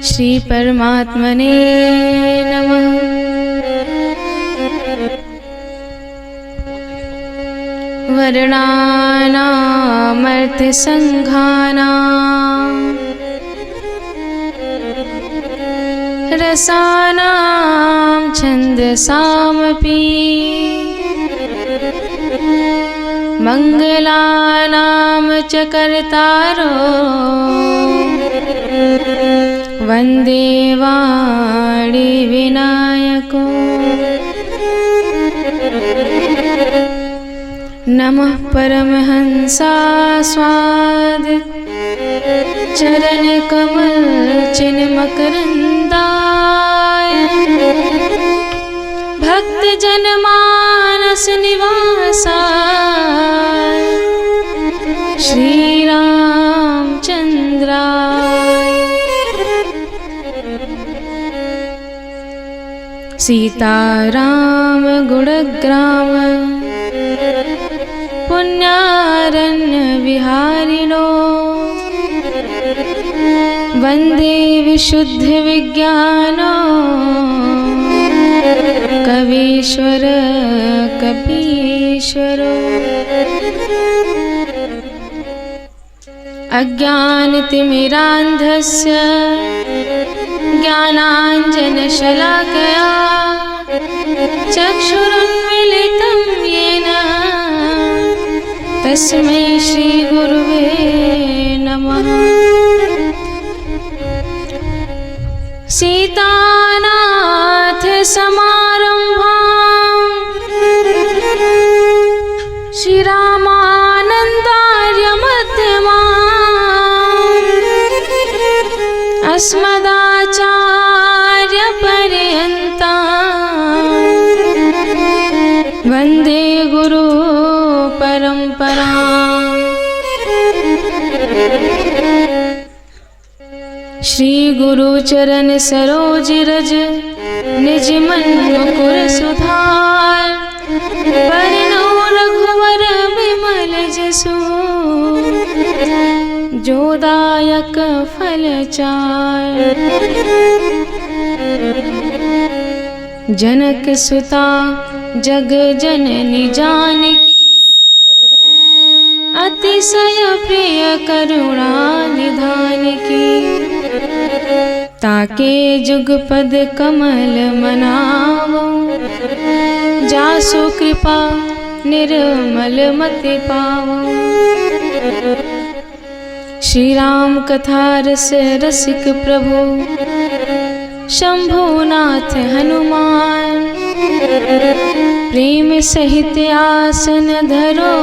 श्री परमात्मने नमः। वर्णानामर्थसङ्घानां रसानां छन्दसामपि मङ्गलानां च कर्तारो वन्दे वाणी विनायको। नमः परमहंसास्वाद चरणकमल चिन्मकरन्दाय भक्तजनमानस निवासाय श्री रामचन्द्राय। सीताराम गुणग्राम पुण्यारण्य विहारिणो वन्दे विशुद्ध विज्ञानो कवीश्वर कपीश्वरो। अज्ञानतिमिरान्धस्य ज्ञानाञ्जनशलाकया चक्षुरुन्मीलितं येन तस्मै श्रीगुरुवे नमः। सीतानाथ समारम्भां श्रीरामानन्दार्य मध्यमाम् अस्मदाचार्य पर्यन्तां वन्दे गुरु परम्पराम्। श्री गुरु चरण सरोज रज निज मन मुकुर सुधार बरनौ रघुवर विमल जसु जोदायक फल चार। जनक सुता जग जननी जानकी अतिशय प्रिय करुणा निधान की। ताके जुगपद कमल मनावो जासु कृपा निर्मल मति पावो। श्री राम कथा रस रसिक प्रभु शंभुनाथ हनुमान प्रेम सहित आसन धरो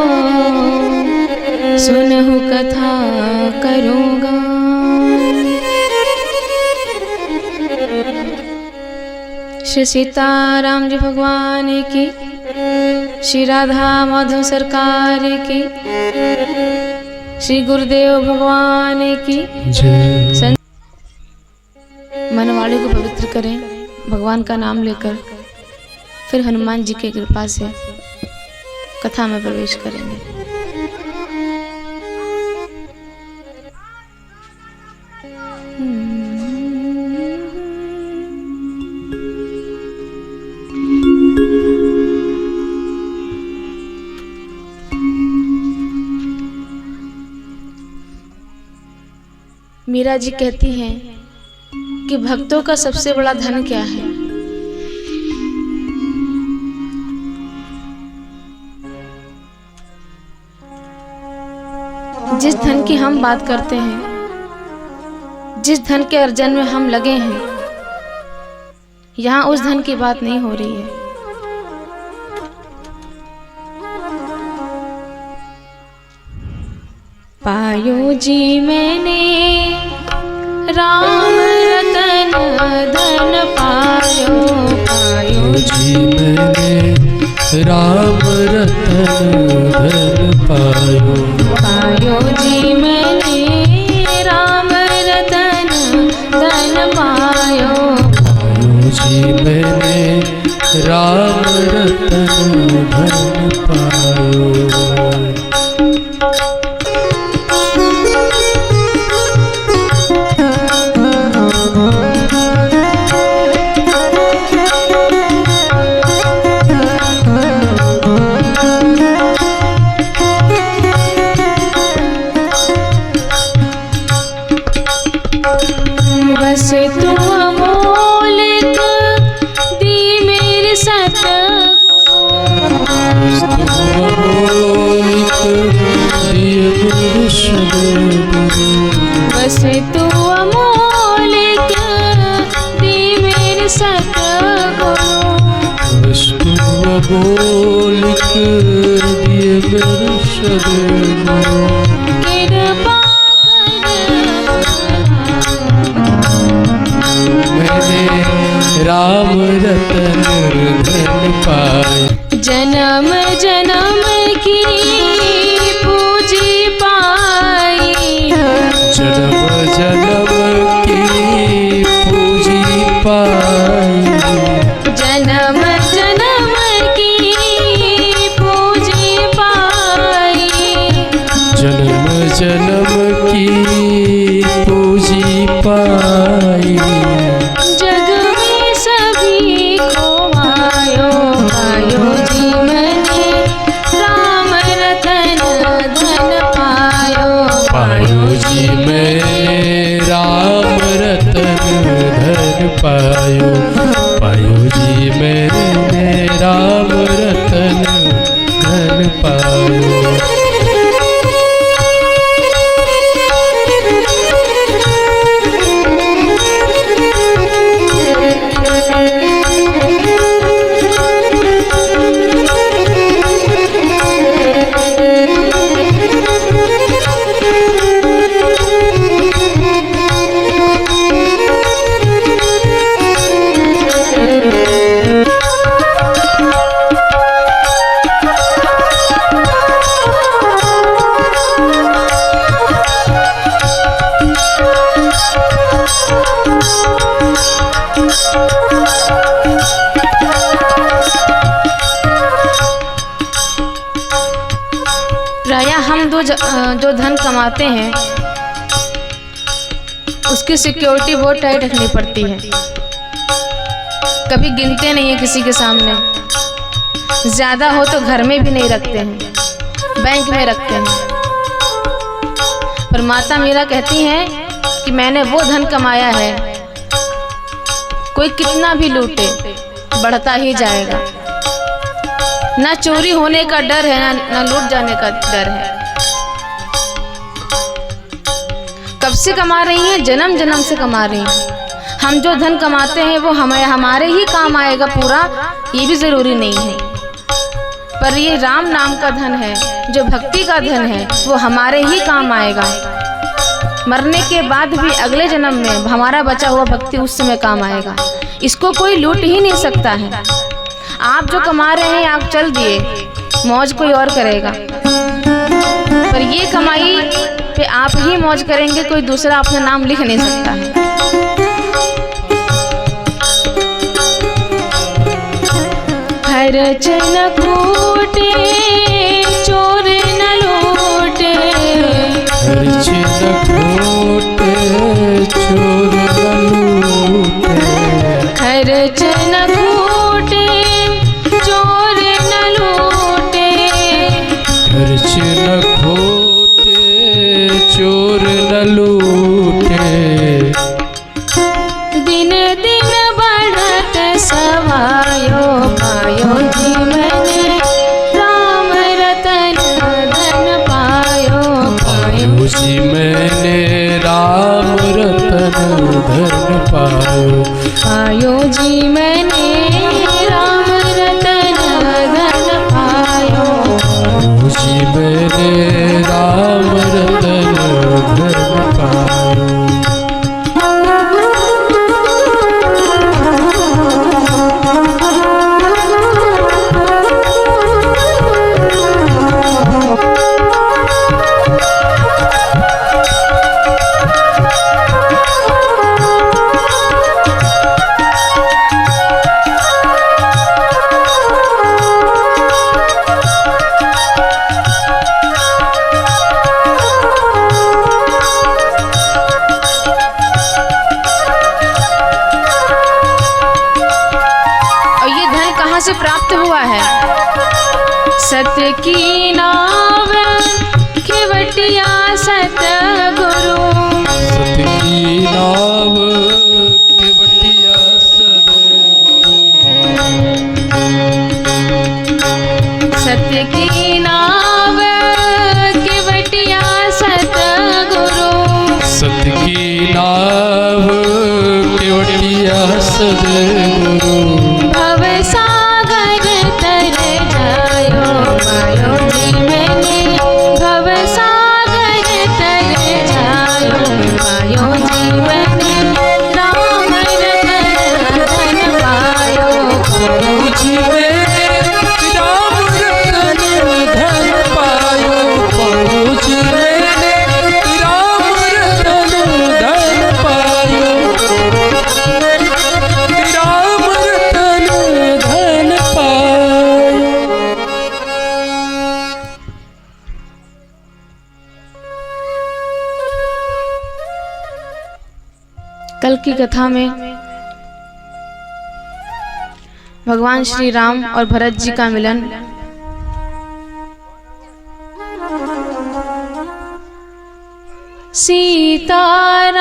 सुनहु कथा करूँगा। श्री सीताराम जी भगवान की, श्री राधा माधव सरकार की, श्री गुरुदेव भगवान की जय। मनवाणी को पवित्र करें भगवान का नाम लेकर, फिर हनुमान जी की कृपा से कथा में प्रवेश करेंगे। मीरा जी कहती हैं कि भक्तों का सबसे बड़ा धन क्या है? जिस धन की हम बात करते हैं, जिस धन के अर्जन में हम लगे हैं, यहाँ उस धन की बात नहीं हो रही है। पायो जी मैंने राम रतन धन पायो। पायो जी मैंने राम रतन धन पायो। पायो जी मैंने राम रतन धन पायो। पायो जी मैंने राम रतन धन पायो। बस तू अमोलिक दी मेरे सतगुरु, बस तू अमोलिक दी मेरे सतगुरु, बस तू अमोलिक दिए मेरे सतगुरु, कृपा मैंने राम रतन धन पाए, जन्म जन्म की पूजी पाई, जन्म जन्म की पूजी पाई, जन्म जन्म की पूजी पाई, जन्म जन्म की पूजी पाई, जग में सभी को आयो पायो जी मैंने राम रतन धन पायो, पायो जी मैंने राम रतन धन पायो, पायो जी मैंने राम रतन धन पायो। प्रायः हम जो धन कमाते हैं उसकी सिक्योरिटी बहुत टाइट रखनी पड़ती है, कभी गिनते नहीं है किसी के सामने, ज़्यादा हो तो घर में भी नहीं रखते हैं, बैंक में रखते हैं। पर माता मीरा कहती हैं कि मैंने वो धन कमाया है, कोई कितना भी लूटे बढ़ता ही जाएगा, ना चोरी होने का डर है ना लूट जाने का डर है। कब से कमा रही हैं? जन्म जन्म से कमा रही हैं। हम जो धन कमाते हैं वो हमारे ही काम आएगा पूरा, ये भी जरूरी नहीं है, पर ये राम नाम का धन है, जो भक्ति का धन है, वो हमारे ही काम आएगा। मरने के बाद भी अगले जन्म में हमारा बचा हुआ भक्ति उस समय काम आएगा, इसको कोई लूट ही नहीं सकता है। आप जो कमा रहे हैं आप चल दिए, मौज कोई और करेगा, पर ये कमाई पे आप ही मौज करेंगे, कोई दूसरा अपना नाम लिख नहीं सकता है। खर्च न कूटे चोर न लूटे, खर्च न कूटे चोर न लूटे, खर्च न कूटे चोर न लूटे, खर्च न खोटे चोर न लूटे, दिन दिन बढ़त सवायो पायो जी मैंने राम रतन धन पायो, पायो जी मैंने राम रतन धन पायो, पायो जी मैंने राम रतन धन पायो, पायो जी मैंने राम रतन धन पायो। से प्राप्त हुआ है? सत्य की नाव खेवटिया सतगुरु, सत्य की नाव दिया सदगुरु। भव सागर तर जायो पायो जी मैंने, भव सागर तर जायो पायो जी मैंने, राम रतन धन पायो जी मैंने राम रतन धन पायो, जी मैंने राम रतन धन पायो, राम रतन धन पायो। कल की कथा में भगवान श्री राम और भरत जी का मिलन सीताराम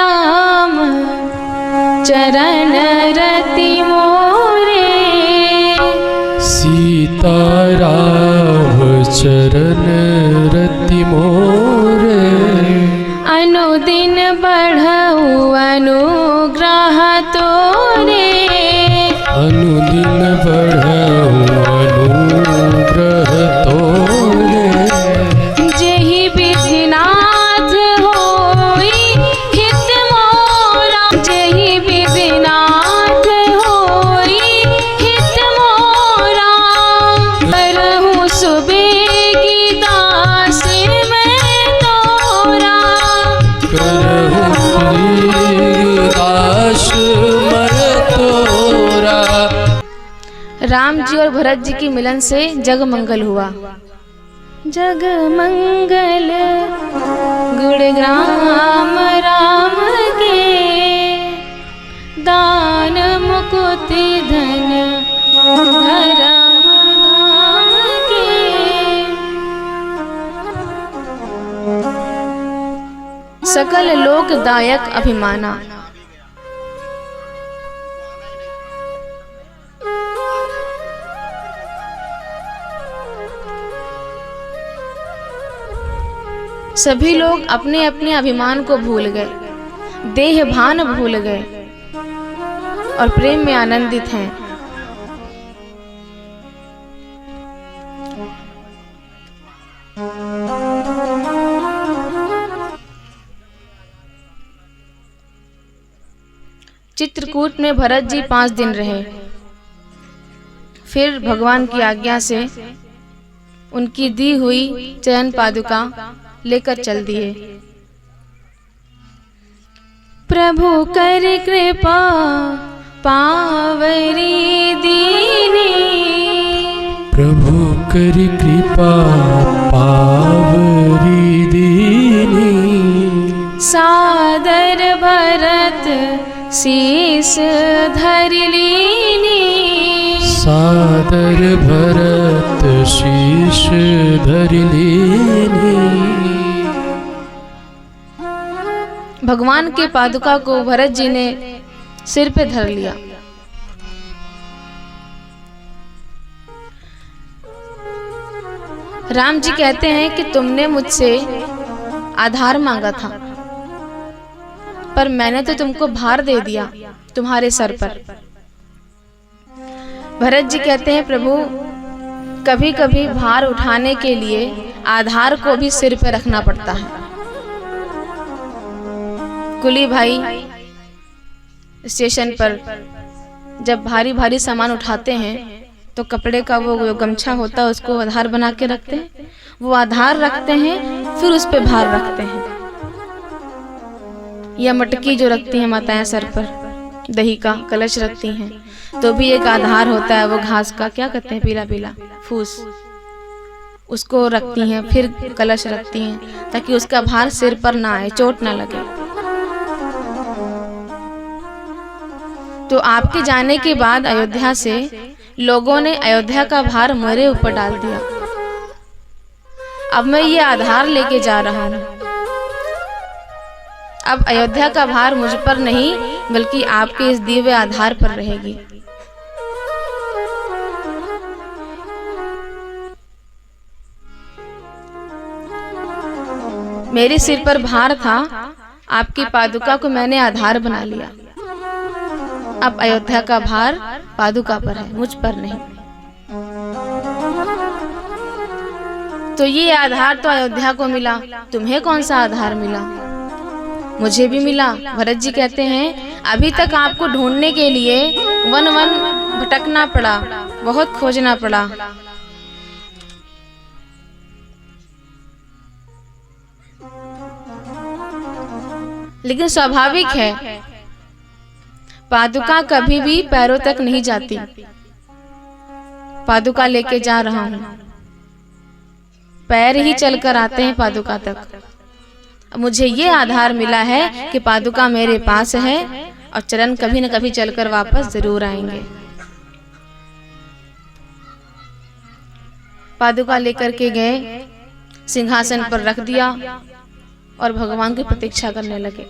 चरण रति मोरे, सीताराम चरण रति मोरे, अनुदिन बढ़ऊ अनुग्रह तोरे, अनुदिन बढ़ऊ अनुग्रह तोरे, जेहि विधिनाथ होई हित मोरा, जेहि विधिनाथ होई हित मोरा, करहु सुबेगी दास मैं तोरा, करहु दास मैं तोरा। राम जी और भरत जी के मिलन से जग मंगल हुआ। जग मंगल गुणग्राम राम के, दान मुकुति धन धर्म धाम के, सकल लोक दायक अभिमाना। सभी लोग अपने अपने अभिमान को भूल गए, देह भान भूल गए और प्रेम में आनंदित हैं। चित्रकूट में भरत जी 5 दिन रहे, फिर भगवान की आज्ञा से उनकी दी हुई चरण पादुका लेकर चल दिए। प्रभु कर कृपा पावरी दीनी, प्रभु कर कृपा पावरी दीनी, सादर भरत शीस धर लीनी, सादर भरत शीश धर लीनी। भगवान के पादुका को भरत जी ने सिर पे धर लिया। राम जी कहते हैं कि तुमने मुझसे आधार मांगा था, पर मैंने तो तुमको भार दे दिया तुम्हारे सर पर। भरत जी कहते हैं प्रभु, कभी कभी भार उठाने के लिए आधार को भी सिर पर रखना पड़ता है। कुली भाई स्टेशन पर जब भारी भारी सामान उठाते हैं तो कपड़े का वो गमछा होता है उसको आधार बना के रखते हैं, वो आधार रखते हैं फिर उस पे भार रखते हैं। या मटकी जो रखती हैं माताएं सर पर, दही का कलश रखती हैं, तो भी एक आधार होता है, वो घास का क्या कहते हैं, पीला पीला फूस, उसको रखती हैं, फिर कलश रखती हैं ताकि उसका भार सिर पर ना आए, चोट ना लगे। तो आपके जाने के बाद अयोध्या से लोगों ने अयोध्या का भार मेरे ऊपर डाल दिया। अब मैं ये आधार लेके जा रहा हूँ। अब अयोध्या का भार मुझ पर नहीं बल्कि आपके इस दिव्य आधार पर रहेगी। मेरे सिर पर भार था, आपकी पादुका को मैंने आधार बना लिया। अब अयोध्या का भार पादुका पर है, मुझ पर नहीं। तो ये आधार तो अयोध्या को मिला, तुम्हें कौन सा आधार मिला? मुझे भी मिला। भरत जी कहते हैं अभी तक आपको ढूंढने के लिए वन वन भटकना पड़ा, बहुत खोजना पड़ा। लेकिन स्वाभाविक है, पादुका कभी भी पैरों तक नहीं जाती। पादुका लेके जा रहा हूं, पैर ही चलकर आते हैं पादुका तक। अब मुझे ये आधार मिला है कि पादुका मेरे पास है और चरण कभी न कभी चलकर वापस जरूर आएंगे। पादुका लेकर के गए, सिंहासन पर रख दिया और भगवान की प्रतीक्षा करने लगे।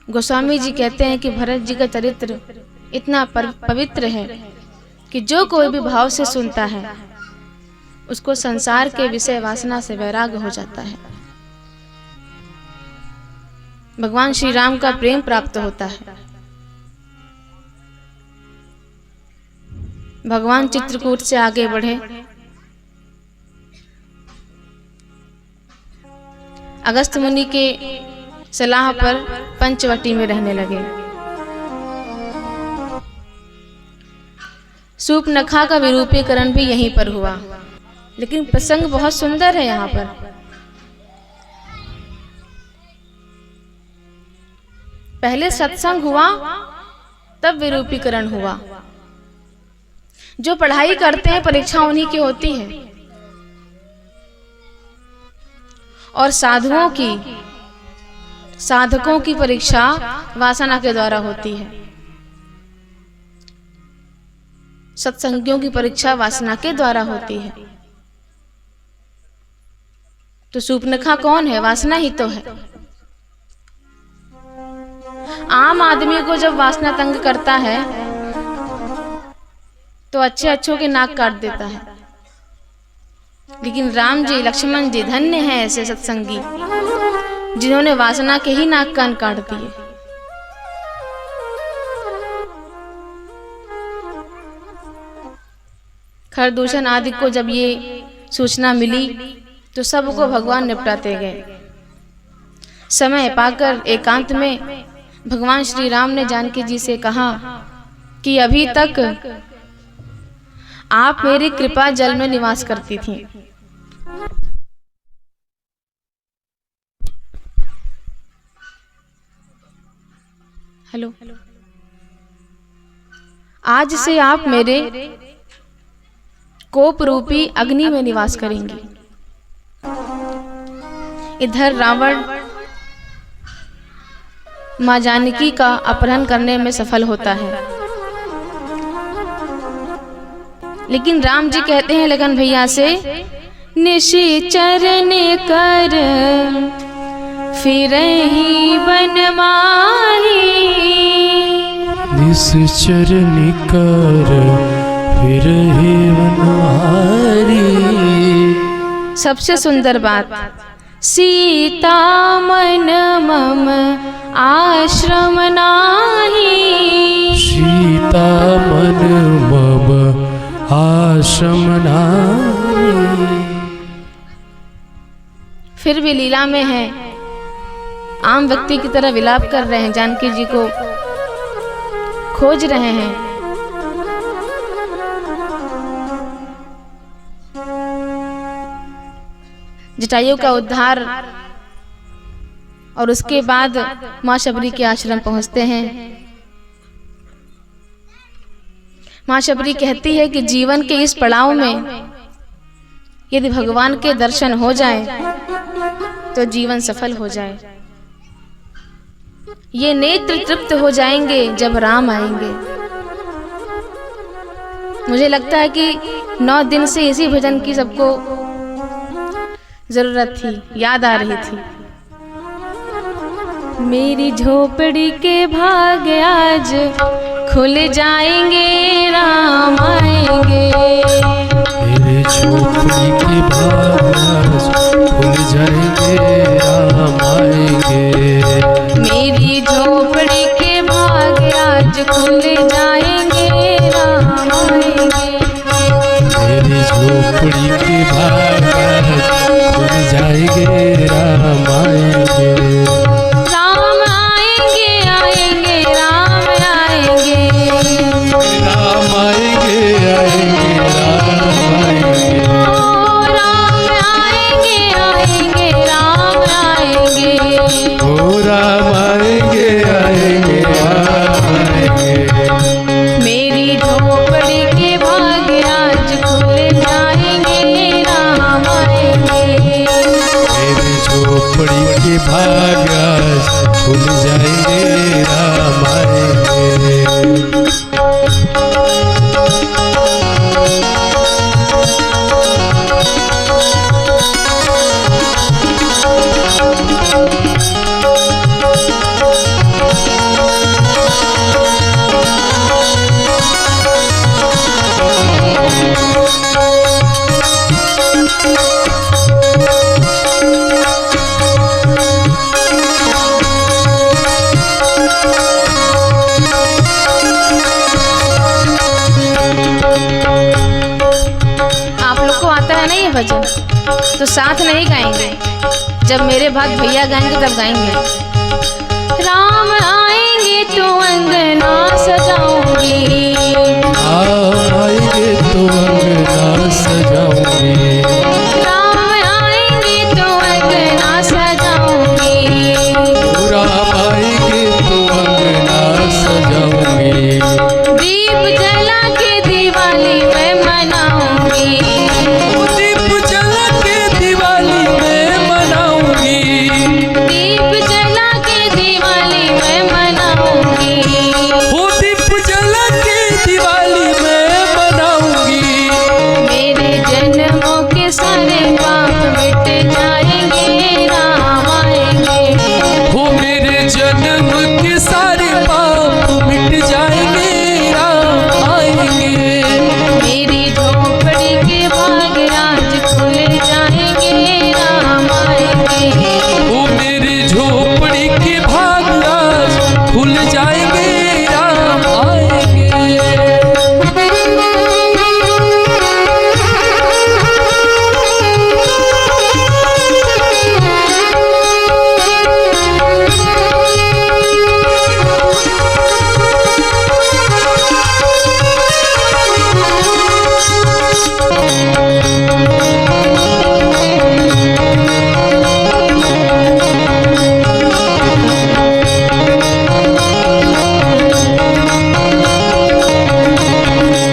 गोस्वामी जी कहते हैं कि भरत जी का चरित्र इतना पवित्र है कि जो कोई भी भाव से सुनता है उसको संसार के विषय वासना से वैराग्य हो जाता है। भगवान श्री राम का प्रेम प्राप्त होता है। भगवान चित्रकूट से आगे बढ़े, अगस्त मुनि के सलाह पर पंचवटी में रहने लगे। सूर्पनखा का विरूपीकरण भी यहीं पर हुआ। लेकिन प्रसंग बहुत सुंदर है यहाँ पर। पहले सत्संग हुआ, तब विरूपीकरण हुआ। जो पढ़ाई करते हैं परीक्षा उन्हीं की होती है, और साधुओं की, साधकों की परीक्षा वासना के द्वारा होती है। सत्संगियों की परीक्षा वासना के द्वारा होती है। तो सूर्पनखा कौन है? वासना ही तो है। आम आदमी को जब वासना तंग करता है तो अच्छे अच्छों के नाक काट देता है। लेकिन राम जी, लक्ष्मण जी धन्य हैं ऐसे सत्संगी जिन्होंने वासना के ही नाक कान काट दिए। खरदूषण आदि को जब ये सूचना मिली तो सबको भगवान निपटाते गए। समय पाकर एकांत में भगवान श्री राम ने जानकी जी से कहा कि अभी तक आप मेरी कृपा जल में निवास करती थीं। हेलो, आज से आप मेरे कोप रूपी अग्नि में निवास करेंगी। इधर रावण मां जानकी का अपहरण करने में सफल होता है। लेकिन राम जी कहते हैं लगन भैया से, निशिचर कर फिरहि बन माही। निशिचर कर फिरहि बन माही। सबसे सुंदर बात, सीता मन मम आश्रम नाही। सीता मन मम आश्रम नाही। फिर भी लीला में है, आम व्यक्ति की तरह विलाप कर रहे हैं, जानकी जी को खोज रहे हैं। जटायु का उद्धार और उसके बाद मां शबरी के आश्रम पहुंचते हैं। मां शबरी कहती है कि जीवन के इस पड़ाव में यदि भगवान के दर्शन हो जाए तो जीवन सफल हो जाए। ये नेत्र तृप्त हो जाएंगे जब राम आएंगे। मुझे लगता है कि 9 दिन से इसी भजन की सबको जरूरत थी, याद आ रही थी। मेरी झोपड़ी के भाग आज खुल जाएंगे, राम आएंगे। मेरे झोपड़ी के भाग आज खुल जाएंगे, जाएंगे राम आएंगे। राम आएंगे आएंगे राम आएंगे। राम आएंगे आएंगे राम आएंगे। ओ राम आएंगे आएंगे राम आएंगे। ओ राम आएंगे आएंगे राम आएंगे। मेरी झोपड़ी के भाग्य आज खुल जाएंगे राम आएंगे। मेरी झोपड़ी के भाग आज खुल जाएंगे राम आएंगे। आप लोग को आता है ना ये भजन, तो साथ नहीं गाएंगे, जब मेरे भाग भैया गाएंगे तब गाएंगे। राम आएंगे तो अंगना सजाऊंगी। आएंगे तो अंगना सजाऊंगी। राम आएंगे तो अंगना सजाऊंगी। राम आएंगे तो अंगना सजाऊंगी। दीप जला के दिवाली मैं मनाऊंगी। दीप जला के दिवाली मैं मनाऊंगी। दीप जला के दिवाली मैं मनाऊंगी। वो दीप जला के दिवाली मैं मनाऊंगी। मेरे जन्मों के सारे पाप मिट जाएंगे राम आएंगे। वो मेरे जन्म के सारे पाप मिट जाएंगे राम आएंगे। मेरी झोपड़ी के भाग आज खुल जाएंगे राम आएंगे। वो मेरी झोपड़ी के भाग आज खुल जाएंगे राम आएंगे।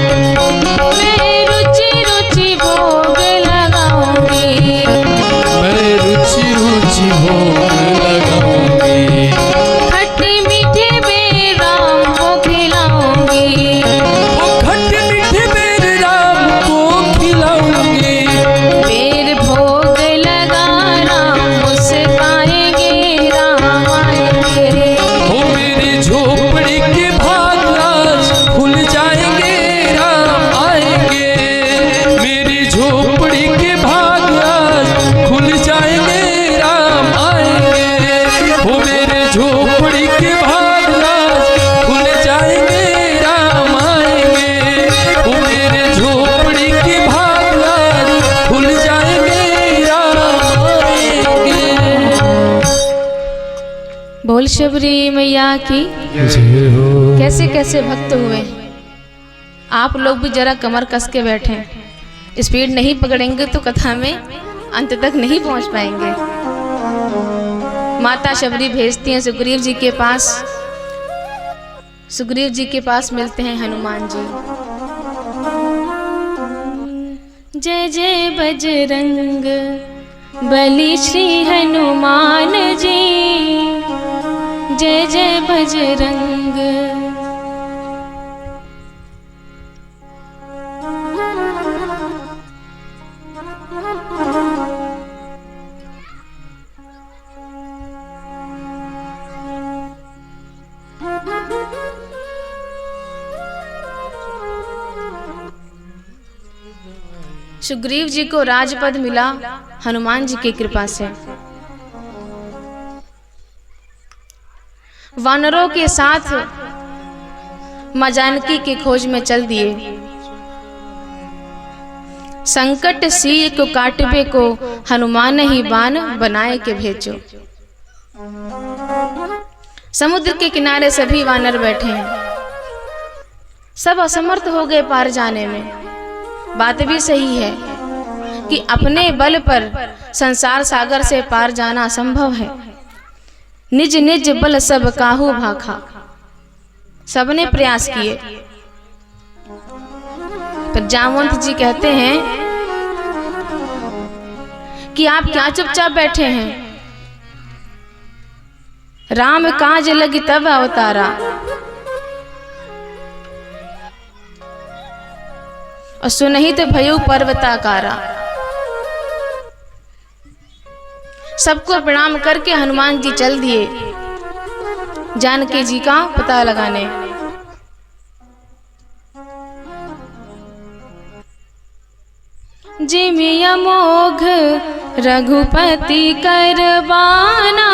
मैं रुचि रुचि भोग लगाऊंगी। मैं रुचि रुचि भोग लगाऊंगी। खट्टे मीठे बेर राम को खिलाऊंगी। वो खट्टे मीठे मेरे राम को खिलाऊंगी। बेर भोग लगा राम मुस्काएंगे राम आएंगे। वो मेरी झोपड़ी के भाग आज खुल जाएंगे राम आएंगे। मेरी झोपड़ी के भाग आज खुल जाएंगे राम आएंगे। वो मेरे झोपड़ी के भाग आज खुल जाएंगे राम आएंगे। वो मेरे झोपड़ी के भाग आज खुल जाएंगे राम आएंगे। बोल शबरी मैया की। जय हो। कैसे कैसे भक्त हुए। आप लोग भी जरा कमर कस के बैठे, स्पीड नहीं पकड़ेंगे तो कथा में अंत तक नहीं पहुंच पाएंगे। माता शबरी भेजती हैं सुग्रीव जी के पास। सुग्रीव जी के पास मिलते हैं हनुमान जी। जय जय बजरंग बली श्री हनुमान जी। जय जय बजरंग। सुग्रीव जी को राजपद मिला हनुमान जी की कृपा से। वानरों के साथ मां जानकी की खोज में चल दिए। संकट सिय को काटबे को, हनुमान ही बाण बनाए के भेजो। समुद्र के किनारे सभी वानर बैठे हैं, सब असमर्थ हो गए पार जाने में। बात भी सही है कि अपने बल पर संसार सागर से पार जाना असंभव है। निज निज बल सब काहू भाखा, सबने प्रयास किए, पर जामवंत जी कहते हैं कि आप क्या चुपचाप बैठे हैं, राम काज लगी तब अवतारा। और सुनहि तो भयउ पर्वताकारा। सबको प्रणाम करके हनुमान जी चल दिए जानकी जी का पता लगाने। जिमि अमोघ रघुपति करबाना,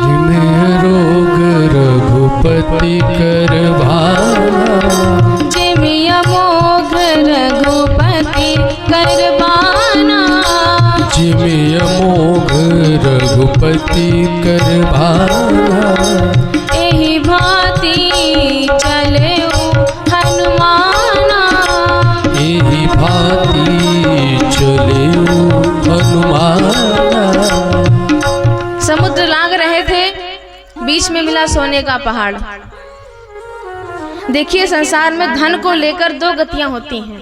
जिमि रोग रघुपति करबाना, जिमि अमोघ रघुपति करबाना, जिमि अमोघ रघुपति करबाना। एहि भांति चलेउ हनुमाना, एहि भांति चलेउ हनुमाना। समुद्र लांग रहे थे, बीच में मिला सोने का पहाड़। देखिए संसार में धन को लेकर दो गतियां होती हैं।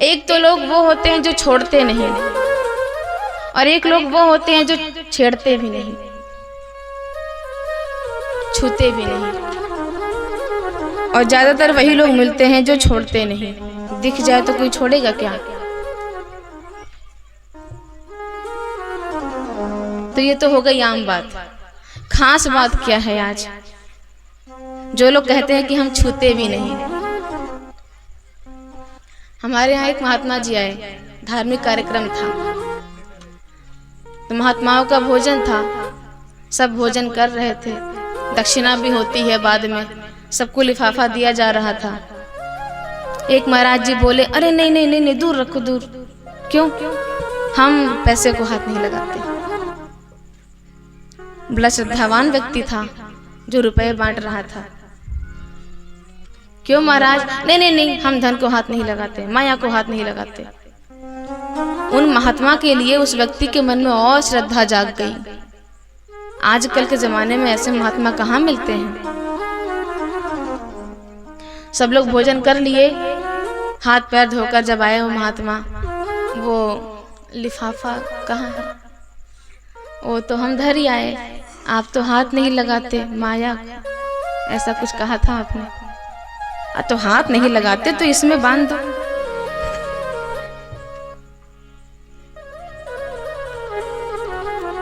एक तो लोग वो होते हैं जो छोड़ते नहीं, और एक लोग वो होते हैं जो छेड़ते भी नहीं, छूते भी नहीं। और ज्यादातर वही लोग मिलते हैं जो छोड़ते नहीं। दिख जाए तो कोई छोड़ेगा क्या? तो ये तो हो गई आम बात। खास बात क्या है आज? जो लोग कहते हैं कि हम छूते भी नहीं। हमारे यहाँ एक महात्मा जी आए, धार्मिक कार्यक्रम था, तो महात्माओं का भोजन था, सब भोजन कर रहे थे, दक्षिणा भी होती है बाद में, सबको लिफाफा दिया जा रहा था। एक महाराज जी बोले, अरे नहीं नहीं नहीं नहीं, दूर रखो दूर। क्यों? हम पैसे को हाथ नहीं लगाते। बड़ा श्रद्धावान व्यक्ति था जो रुपए बांट रहा था। क्यों महाराज? नहीं नहीं नहीं, हम धन को हाथ नहीं लगाते, माया को हाथ नहीं लगाते। उन महात्मा के लिए उस व्यक्ति के मन में और श्रद्धा जाग गई। आजकल के जमाने में ऐसे महात्मा कहाँ मिलते हैं। सब लोग भोजन कर लिए, हाथ पैर धोकर जब आए वो महात्मा, वो लिफाफा कहाँ है? वो तो हम धर ही आए, आप तो हाथ नहीं लगाते, माया ऐसा कुछ कहा था आपने। तो हाथ नहीं लगाते तो इसमें बांध दो।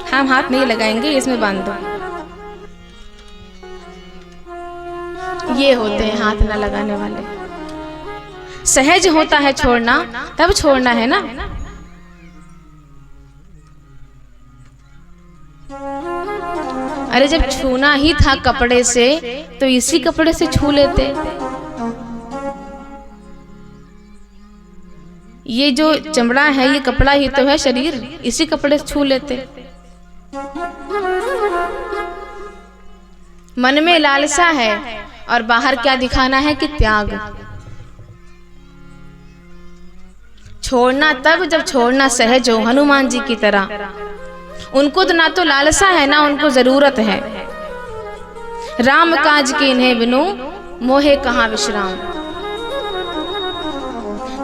हम हाथ नहीं लगाएंगे, इसमें बांध दो। ये होते हैं हाथ न लगाने वाले। सहज होता है छोड़ना, तब छोड़ना है ना। अरे जब छूना ही था कपड़े से तो इसी कपड़े से छू लेते। ये जो चमड़ा है ये कपड़ा ही तो है, शरीर, इसी कपड़े से छू लेते। मन में लालसा है और बाहर क्या दिखाना है कि त्याग। छोड़ना तब जब छोड़ना सहज हो, हनुमान जी की तरह। उनको तो ना तो लालसा है ना उनको जरूरत है। राम काज कीन्हे बिनु मोहे कहाँ विश्राम।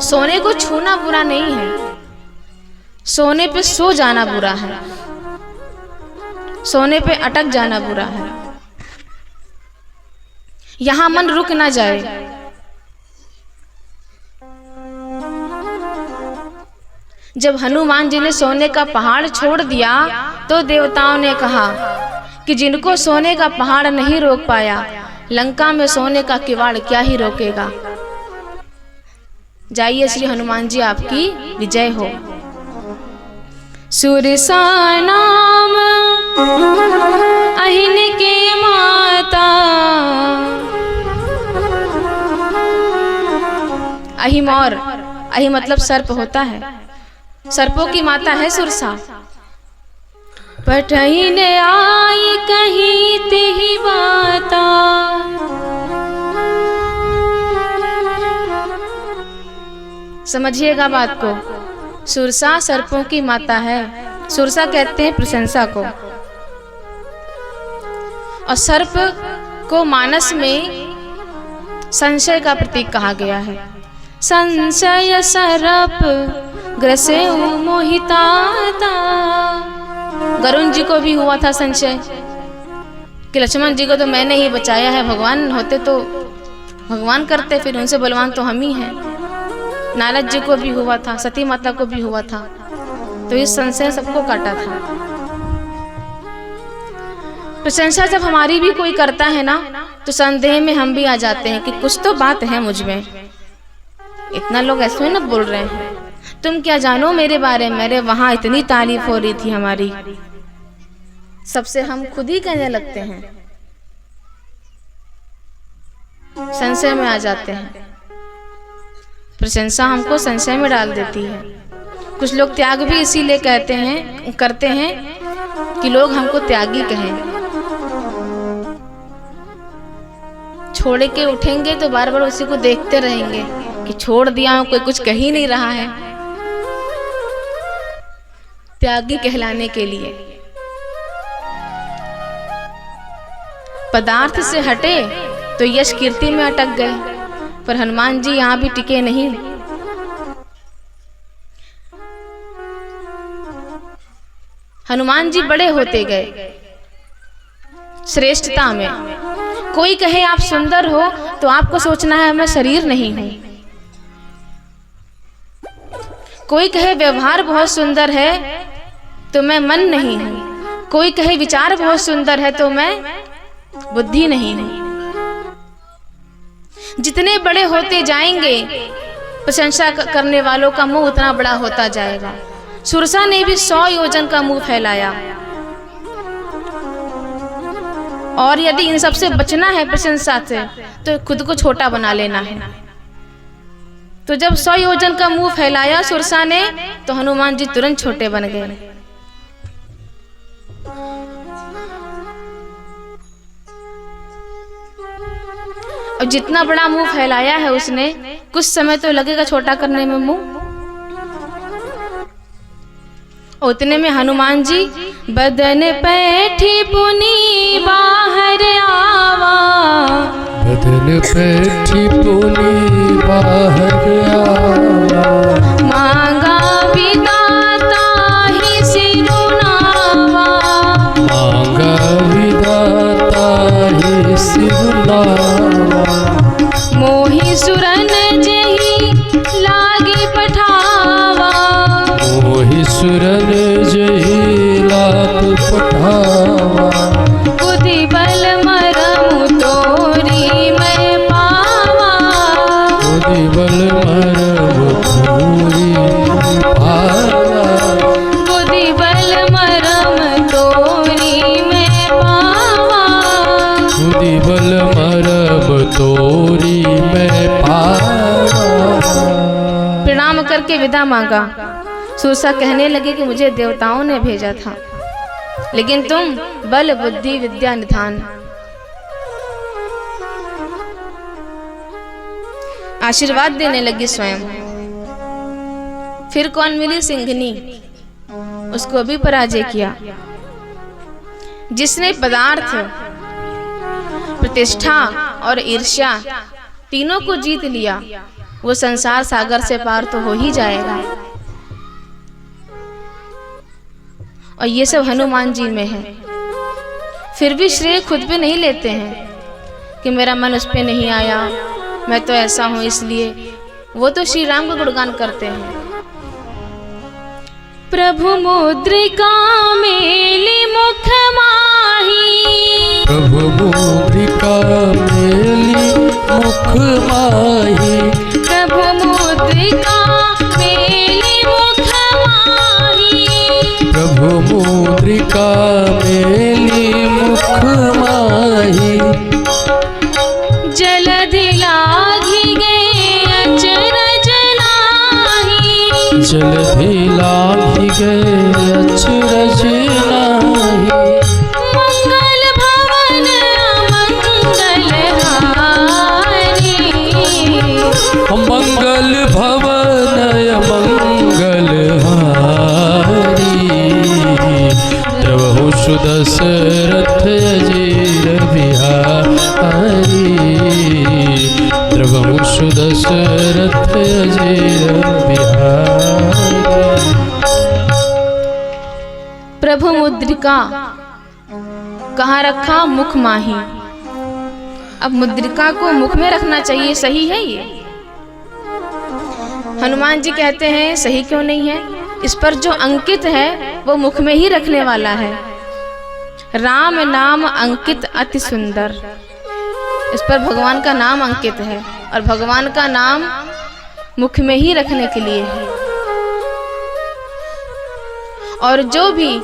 सोने को छूना बुरा नहीं है, सोने पे सो जाना बुरा है, सोने पे अटक जाना बुरा है। यहां मन रुक ना जाए। जब हनुमान जी ने सोने का पहाड़ छोड़ दिया तो देवताओं ने कहा कि जिनको सोने का पहाड़ नहीं रोक पाया, लंका में सोने का किवाड़ क्या ही रोकेगा। जाइए श्री हनुमान जी, आपकी विजय हो। सुरसा नाम अहिन के माता, अहिमौर यही मतलब सर्प होता है। सर्पों की माता है सुरसा। पठही ने आई कही तेही बाता, समझिएगा बात को। सुरसा सर्पों की माता है। सुरसा कहते हैं प्रशंसा को। और सर्प को मानस में संशय का प्रतीक कहा गया है। संशय सरप ग्रसे मोहिताता। गरुण जी को भी हुआ था संशय कि लक्ष्मण जी को तो मैंने ही बचाया है, भगवान होते तो भगवान करते, फिर उनसे बलवान तो हम ही हैं। नारद जी को भी हुआ था, सती माता को भी हुआ था। तो इस संशय सबको काटा था। प्रशंसा जब हमारी भी कोई करता है ना, तो संदेह में हम भी आ जाते हैं कि कुछ तो बात है मुझ में। इतना लोग ऐसे ना बोल रहे हैं, तुम क्या जानो मेरे बारे में, मेरे वहां इतनी तारीफ हो रही थी हमारी। सबसे हम खुद ही कहने लगते हैं, संशय में आ जाते हैं। प्रशंसा हमको संशय में डाल देती है। कुछ लोग त्याग भी इसीलिए करते हैं कि लोग हमको त्यागी कहें। छोड़ के उठेंगे तो बार बार उसी को देखते रहेंगे कि छोड़ दिया हूं, कोई कुछ कह ही नहीं रहा है। त्यागी कहलाने के लिए पदार्थ से हटे तो यश कीर्ति में अटक गए, पर हनुमान जी यहां भी टिके नहीं। हनुमान जी बड़े होते गए श्रेष्ठता में। कोई कहे आप सुंदर हो तो आपको सोचना है मैं शरीर नहीं हूं। कोई कहे व्यवहार बहुत सुंदर है तो मैं मन नहीं हूं। कोई कहे विचार बहुत सुंदर है तो मैं बुद्धि नहीं हूं। जितने बड़े होते जाएंगे प्रशंसा करने वालों का मुंह उतना बड़ा होता जाएगा। सुरसा ने भी 100 योजन का मुंह फैलाया। और यदि इन सब से बचना है प्रशंसा से, तो खुद को छोटा बना लेना है। तो जब 100 योजन का मुंह फैलाया सुरसा ने, तो हनुमान जी तुरंत छोटे बन गए। और जितना बड़ा मुंह फैलाया है उसने, कुछ समय तो लगेगा छोटा करने में मुंह। उतने में हनुमान जी बदन पैठी पुनी बाहर आवा। बदन पैठी पुनी बाहर आवा। मांगा विदाता ही सिरुनावा। मांगा विदाता ही सिरुनावा। मोहि सुरन जही लागी पठावा। मोहि सुरन जही लाग पठावा। बुद्धि बल मरमु तोरी मैं पावा। बुद्धि बल मरमु तोरी पावा। बुद्धि बल मरम तोरी मैं पावा। बुद्धि बल मरम तोरी मैं पावा। प्रणाम करके विदा मांगा। सुरसा कहने लगे कि मुझे देवताओं ने भेजा था, लेकिन तुम बल बुद्धि विद्या निधान। आशीर्वाद देने लगी स्वयं। फिर कौन मिली? सिंघनी। उसको भी पराजय किया। जिसने पदार्थ, प्रतिष्ठा और ईर्ष्या तीनों को जीत लिया, वो संसार सागर से पार तो हो ही जाएगा। और ये सब हनुमान जी में है। फिर भी श्रेय खुद पे नहीं लेते हैं कि मेरा मन उस पे नहीं आया, मैं तो ऐसा हूं इसलिए। वो तो श्री राम का गुणगान करते हैं। प्रभु मुद्रिका मेली मुख माही। प्रभु मुद्रिका मेली मुख माही। प्रभु मुद्रिका मेली मुख माही। प्रभु मुद्रिका मेली मुख माही। जलधि लागी गए अचरज जल भी लागी गए अचरज नाही। मंगल भवन मंगलहारी, मंगल भवन मंगलहारी, प्रभु सुदशरथ अजीर बिहारी, प्रभु सुदशरथ अजीर बिहारी। प्रभु मुद्रिका कहाँ रखा? मुख माही। अब मुद्रिका को मुख में रखना चाहिए, सही है ये? हनुमान जी कहते हैं सही क्यों नहीं है? इस पर जो अंकित है वो मुख में ही रखने वाला है। राम नाम अंकित अति सुंदर, इस पर भगवान का नाम अंकित है और भगवान का नाम मुख में ही रखने के लिए है। और जो भी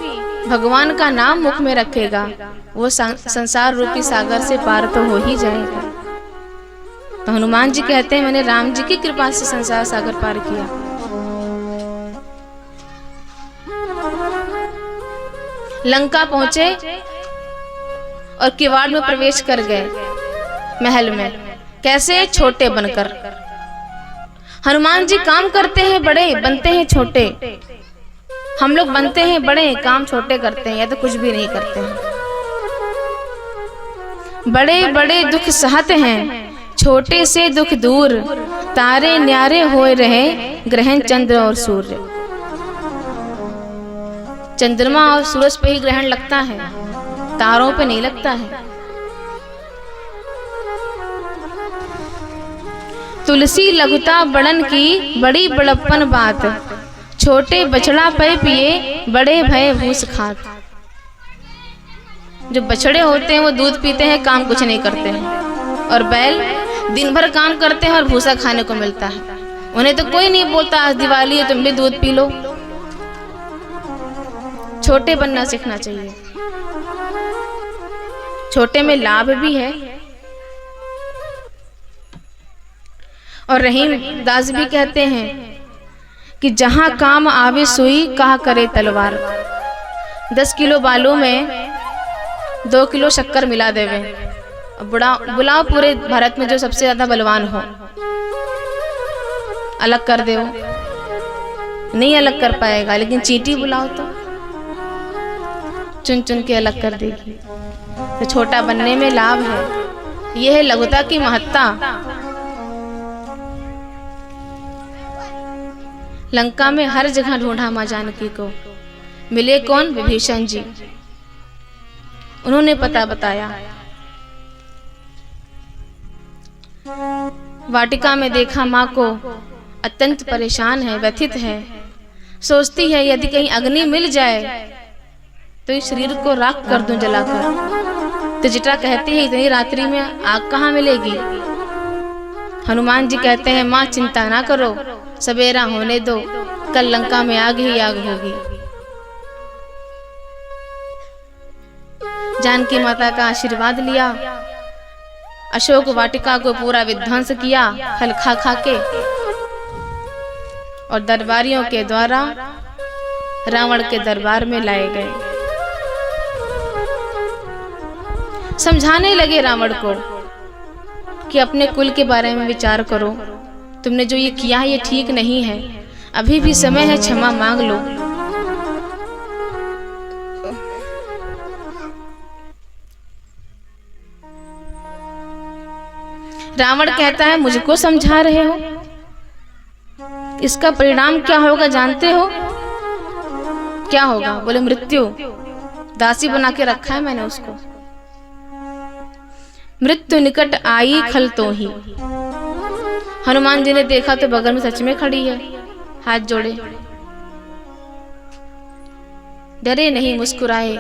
भगवान का नाम मुख में रखेगा वो संसार रूपी सागर से पार तो हो ही जाएगा। तो हनुमान जी कहते हैं मैंने राम जी की कृपा से संसार सागर पार किया। लंका पहुंचे और किवाड़ में प्रवेश कर गए महल में। कैसे? छोटे बनकर। हनुमान जी काम करते हैं बड़े, बनते हैं छोटे। हम लोग बनते हैं बड़े, काम छोटे करते हैं या तो कुछ भी नहीं करते हैं। बड़े बड़े दुख सहते हैं, छोटे से दुख दूर, तारे न्यारे होए रहे ग्रहण चंद्र और सूर्य। चंद्रमा और सूरज पे ही ग्रहण लगता है, तारों पे नहीं लगता है। तुलसी लघुता बड़न की बड़ी बड़प्पन बात, छोटे बछड़ा पे पिए बड़े भय भूस खात। जो बछड़े होते हैं वो दूध पीते हैं, काम कुछ नहीं करते हैं, और बैल दिन भर काम करते हैं और भूसा खाने को मिलता है। उन्हें तो कोई नहीं बोलता आज दिवाली है तुम भी दूध पी लो। छोटे बनना सीखना चाहिए, छोटे में लाभ भी है। और रहीम दास भी कहते हैं कि जहां काम आवे सुई कहा करे तलवार। 10 किलो बालू में 2 किलो शक्कर मिला देवे, बुलाओ पूरे भारत में जो सबसे ज्यादा बलवान हो, अलग कर दे। वो नहीं अलग कर पाएगा, लेकिन चींटी बुलाओ तो चुन चुन के अलग कर देगी। तो छोटा बनने में लाभ है। यह है लघुता की महत्ता। लंका में हर जगह ढूंढा मां जानकी को, मिले कौन? विभीषण जी। उन्होंने पता बताया। वाटिका में देखा माँ को, अत्यंत परेशान है, व्यथित है। सोचती है यदि कहीं अग्नि मिल जाए तो इस शरीर को राख कर दूं जलाकर। तो जटा कहती है इतनी रात्रि में आग कहाँ मिलेगी? हनुमान जी कहते हैं माँ चिंता ना करो, सवेरा होने दो, कल लंका में आग ही आग होगी। जानकी माता का आशीर्वाद लिया, अशोक वाटिका को पूरा विध्वंस किया फल खा खा के, और दरबारियों के द्वारा रावण के दरबार में लाए गए। समझाने लगे रावण को कि अपने कुल के बारे में विचार करो, तुमने जो ये किया है ये ठीक नहीं है, अभी भी समय है, क्षमा मांग लो। रावण कहता है मुझको समझा रहे हो, इसका परिणाम क्या होगा जानते हो? क्या होगा? बोले मृत्यु। दासी बना के रखा है मैंने उसको। मृत्यु निकट आई खल तो ही। हनुमान जी ने देखा तो बगल में सच में खड़ी है, हाथ जोड़े, डरे नहीं, मुस्कुराए।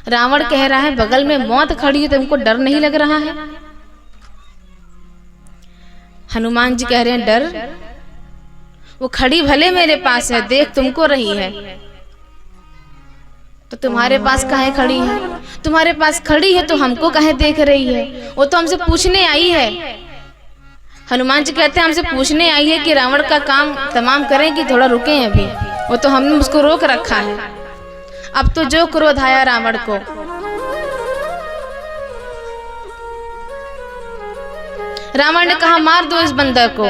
रावण कह रहा है बगल में मौत खड़ी है, तुमको डर नहीं लग रहा है? हनुमान जी कह रहे हैं डर? वो खड़ी भले मेरे पास है, देख तुमको रही है, तो तुम्हारे पास काहे खड़ी है? तुम्हारे पास खड़ी है तो हमको काहे देख रही है? वो तो हमसे पूछने आई है। हनुमान जी कहते हैं हमसे पूछने आई है कि रावण का काम तमाम करें कि थोड़ा रुके हैं अभी, वो तो हमने उसको रोक रखा है। अब तो जो क्रोध आया रावण को, रावण ने कहा मार दो इस बंदर को,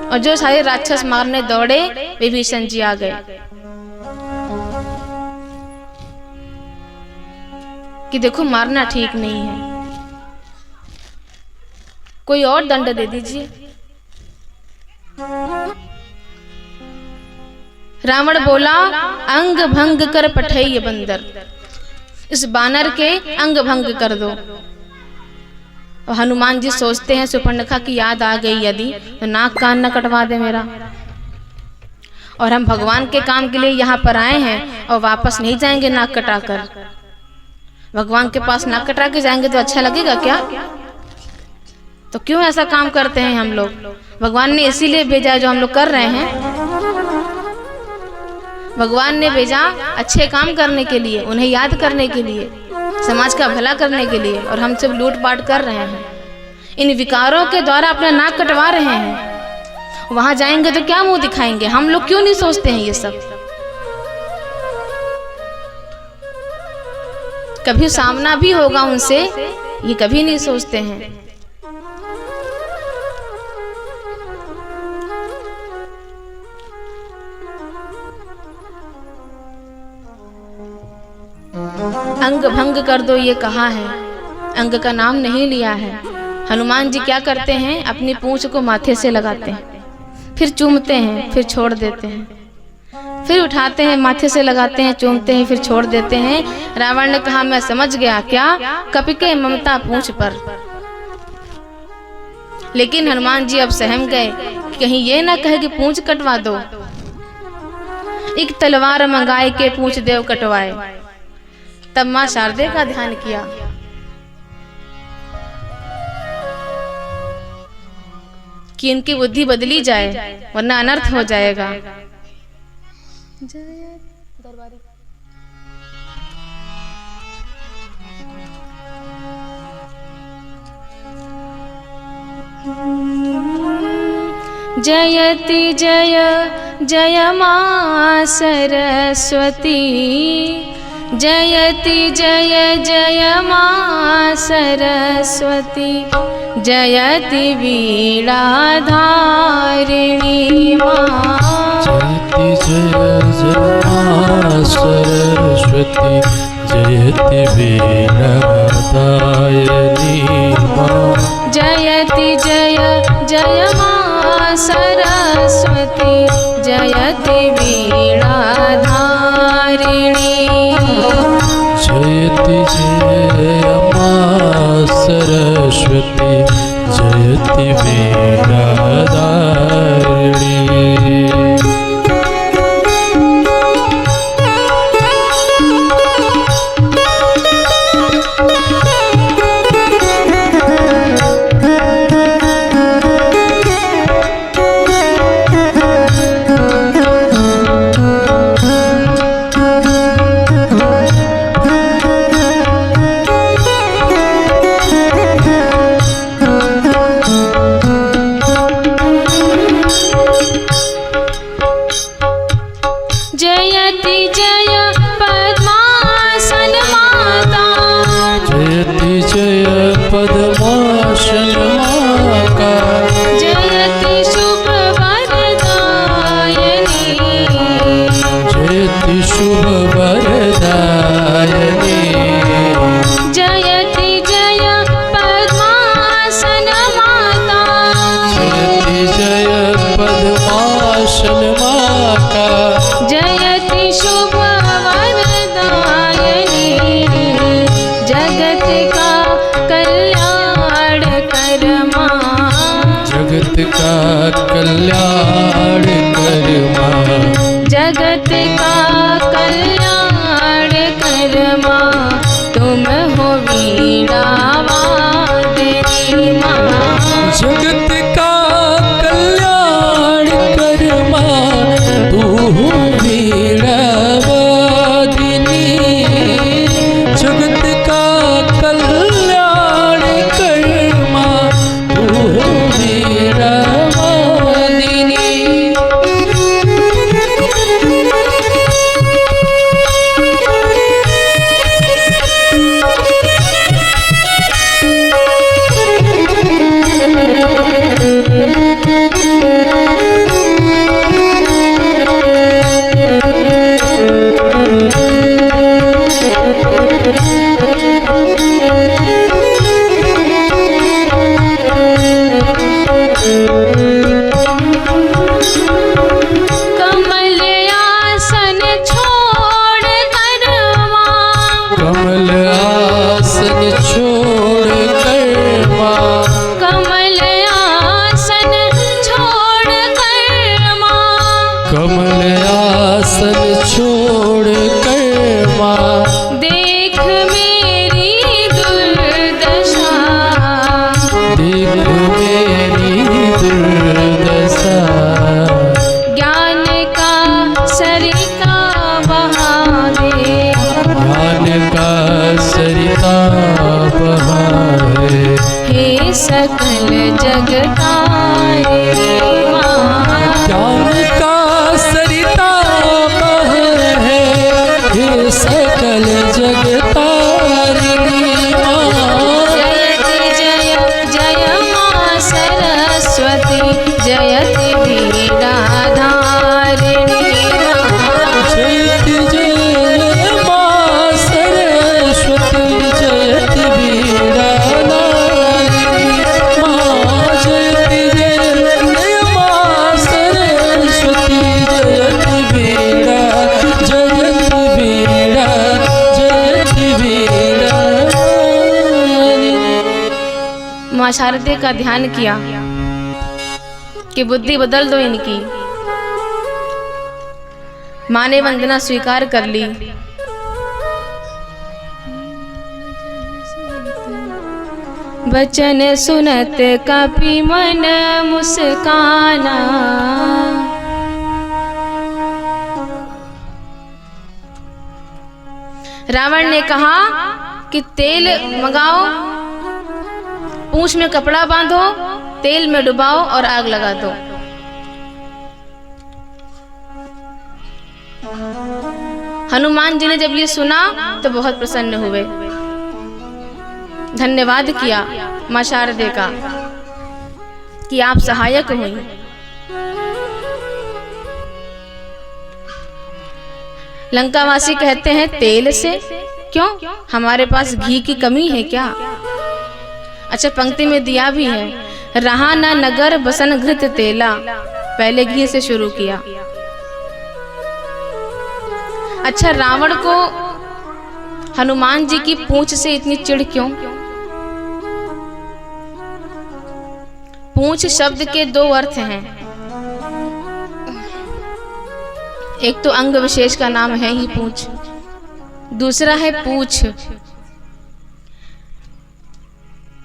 और जो सारे राक्षस मारने दौड़े विभीषण जी आ गए कि देखो मारना ठीक नहीं है, कोई और दंड दे दीजिए। रावण बोला अंग भंग कर पठई बंदर, इस बानर के अंग भंग कर दो। और हनुमान जी सोचते हैं सुपर्णखा की याद आ गई यदि तो नाक कान न कटवा दे मेरा, और हम भगवान के काम के लिए यहाँ पर आए हैं और वापस नहीं जाएंगे नाक कटाकर। भगवान के पास नाक कटा के जाएंगे तो अच्छा लगेगा क्या? तो क्यों ऐसा काम करते हैं हम लोग? भगवान ने इसीलिए भेजा जो हम लोग कर रहे हैं। भगवान ने भेजा अच्छे काम करने के लिए, उन्हें याद करने के लिए, समाज का भला करने के लिए, और हम सब लूट पाट कर रहे हैं, इन विकारों के द्वारा अपना नाक कटवा रहे हैं। वहां जाएंगे तो क्या मुंह दिखाएंगे? हम लोग क्यों नहीं सोचते हैं ये सब? कभी सामना भी होगा उनसे, ये कभी नहीं सोचते हैं। अंग भंग कर दो ये कहा है, अंग का नाम नहीं लिया है। हनुमान जी क्या करते हैं, अपनी पूंछ को माथे से लगाते हैं, फिर चूमते हैं, फिर छोड़ देते हैं, फिर उठाते हैं, माथे से लगाते हैं, चूमते हैं, फिर छोड़ देते हैं। रावण ने कहा मैं समझ गया, क्या कपिके ममता पूंछ पर। लेकिन हनुमान जी अब सहम गए कि कहीं ये ना कहे कि पूंछ कटवा दो। एक तलवार मंगाए के पूंछ देव कटवाए। तब मां शारदे का ध्यान किया, कि इनकी बुद्धि बदली जाए वरना अनर्थ हो जाएगा। जयति जय जय मां सरस्वती, जयति जय जय मां सरस्वती, जयति वीणा धारिणी मां। जयति जय जय मां सरस्वती, जयति वीणा धारिणी मां। जयति जय जय मां सरस्वती, जयति वीणा धारिणी। जयति जय मां सरस्वती, जयति वीणा धारिणी। कल्याण कर मां, जगत का कल्याण कर मां, तुम हो वीणा वादिनी मां। जगत का कल्याण कर मां, तू हो वीणा वादिनी। जगत का कल्याण आसन छोड़ कर माँ, देख मेरी दुर्दशा, देख मेरी दुर्दशा। ज्ञान का सरिता बहा दे, ज्ञान का सरिता बहा दे, हे सकल जगताए माँ। ज्ञान का सरिता बह है, हे सकल जगतारिणी माँ। जयति जय जय माँ सरस्वती, जयति वीणाधारिणी माँ। जयति जय माँ सरस्वती, जयति वीणाधारिणी माँ। जयति जय माँ सरस्वती, जयति वीणा, जयति वीणा, जयति वीणा। माँ शारदे का ध्यान किया कि बुद्धि बदल दो इनकी। माँ ने वंदना स्वीकार कर ली। बचन सुनत कपि मन मुस्काना, रावण ने कहा कि तेल मंगाओ, पूंछ में कपड़ा बांधो, तेल में डुबाओ और आग लगा दो। हनुमान जी ने जब ये सुना तो बहुत प्रसन्न हुए, धन्यवाद किया मां शारदे का कि आप सहायक हुई। लंकावासी कहते हैं तेल से क्यों, हमारे पास घी की कमी है क्या? अच्छा, पंक्ति में दिया भी है, रहा न नगर बसन घृत तेला, पहले घी से शुरू किया। अच्छा, रावण को हनुमान जी की पूंछ से इतनी चिढ़ क्यों? पूंछ शब्द के दो अर्थ हैं, एक तो अंग विशेष का नाम है ही पूंछ, दूसरा है पूछ।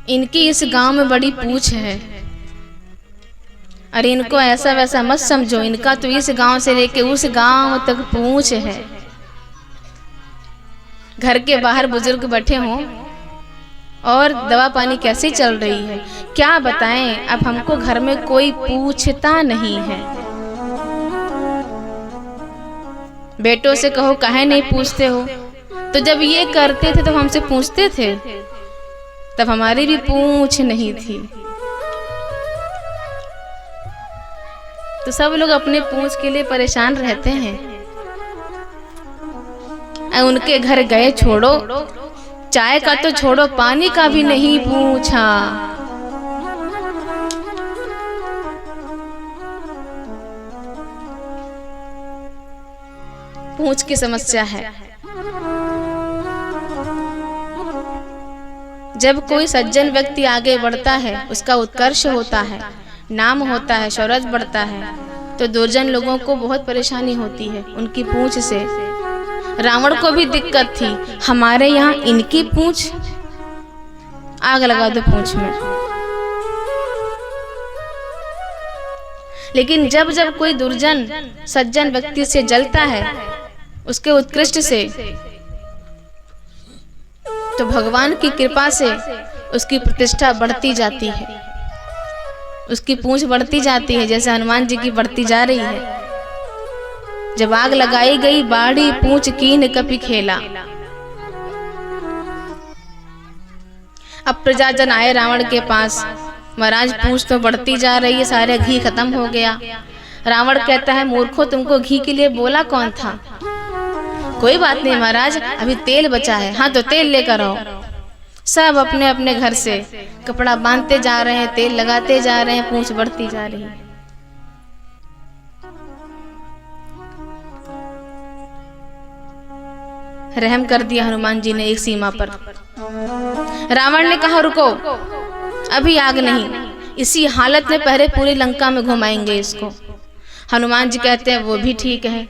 इनकी इस गांव में बड़ी पूछ है। अरे इनको ऐसा वैसा मत समझो, इनका तो इस गांव से लेके उस गांव तक पूछ है। घर के बाहर बुजुर्ग बैठे हों और दवा पानी कैसी चल रही है, क्या बताएं, अब हमको घर में कोई पूछता नहीं है। बेटों से कहो काहे नहीं पूछते हो, तो जब ये करते थे तो हमसे पूछते थे, तब हमारी भी पूछ नहीं थी। तो सब लोग अपने पूछ के लिए परेशान रहते हैं। उनके घर गए, छोड़ो चाय का तो छोड़ो, पानी का भी नहीं पूछा। पूछ की समस्या है। जब कोई सज्जन व्यक्ति आगे बढ़ता है, उसका उत्कर्ष होता है, नाम होता है, शौहरत बढ़ता है, तो दुर्जन लोगों को बहुत परेशानी होती है उनकी पूंछ से। रावण को भी दिक्कत थी, हमारे यहाँ इनकी पूंछ, आग लगा दो पूंछ में। लेकिन जब जब कोई दुर्जन सज्जन व्यक्ति से जलता है, उसके उत्कृष्ट से, तो भगवान की कृपा से उसकी प्रतिष्ठा बढ़ती जाती है, उसकी पूंछ बढ़ती जाती है, जैसे हनुमान जी की बढ़ती जा रही है। जब आग लगाई गई, बाढ़ी पूंछ कीन कपि खेला। अब प्रजाजन आए रावण के पास, महाराज पूंछ तो बढ़ती जा रही है, सारे घी खत्म हो गया। रावण कहता है, मूर्खों, तुमको घी के लिए बोला कौन था? कोई बात नहीं महाराज, अभी तेल बचा है। हाँ तो तेल लेकर आओ। सब अपने अपने घर से कपड़ा बांधते जा रहे हैं, तेल लगाते जा रहे हैं, पूंछ बढ़ती जा रही है। रहम कर दिया हनुमान जी ने एक सीमा पर। रावण ने कहा, रुको, अभी आग नहीं, इसी हालत में पहले पूरी लंका में घुमाएंगे इसको। हनुमान जी कहते हैं वो भी ठीक है,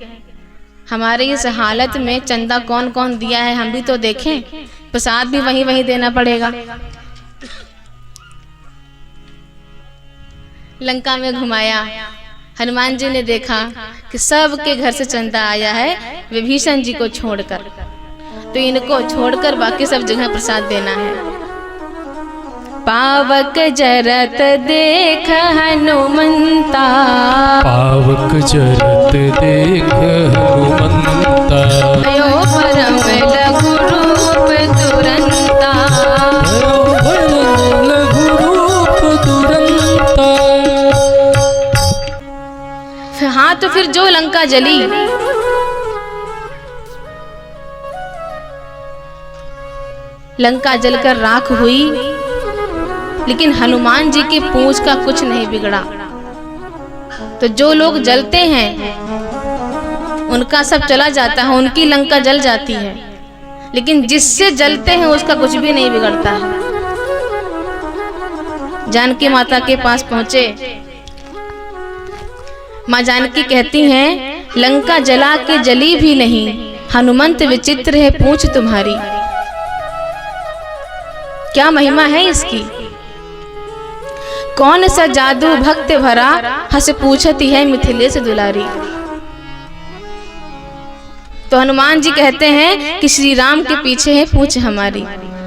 हमारे इस हालत में चंदा कौन कौन दिया है हम भी तो देखें, प्रसाद भी वहीं वहीं देना पड़ेगा। लंका में घुमाया, हनुमान जी ने देखा कि सबके घर से चंदा आया है विभीषण जी को छोड़कर, तो इनको छोड़कर बाकी सब जगह प्रसाद देना है। पावक जरत देख हनुमंता, पावक जरत देख हनुमंता, भयो परम लघु रूप तुरंता, लघु रूप तुरंता। हाँ तो फिर जो लंका जली, लंका जलकर राख हुई, लेकिन हनुमान जी की पूंछ का कुछ नहीं बिगड़ा। तो जो लोग जलते हैं उनका सब चला जाता है, उनकी लंका जल जाती है, लेकिन जिससे जलते हैं उसका कुछ भी नहीं बिगड़ता है। जानकी माता के पास पहुंचे, माँ जानकी कहती हैं लंका जला के जली भी नहीं, हनुमंत विचित्र है पूंछ तुम्हारी। क्या महिमा है इसकी, कौन सा जादू भक्त भरा, हंस पूछती है मिथिलेश दुलारी। तो हनुमान जी कहते हैं कि श्री राम के पीछे है पूछ हमारी,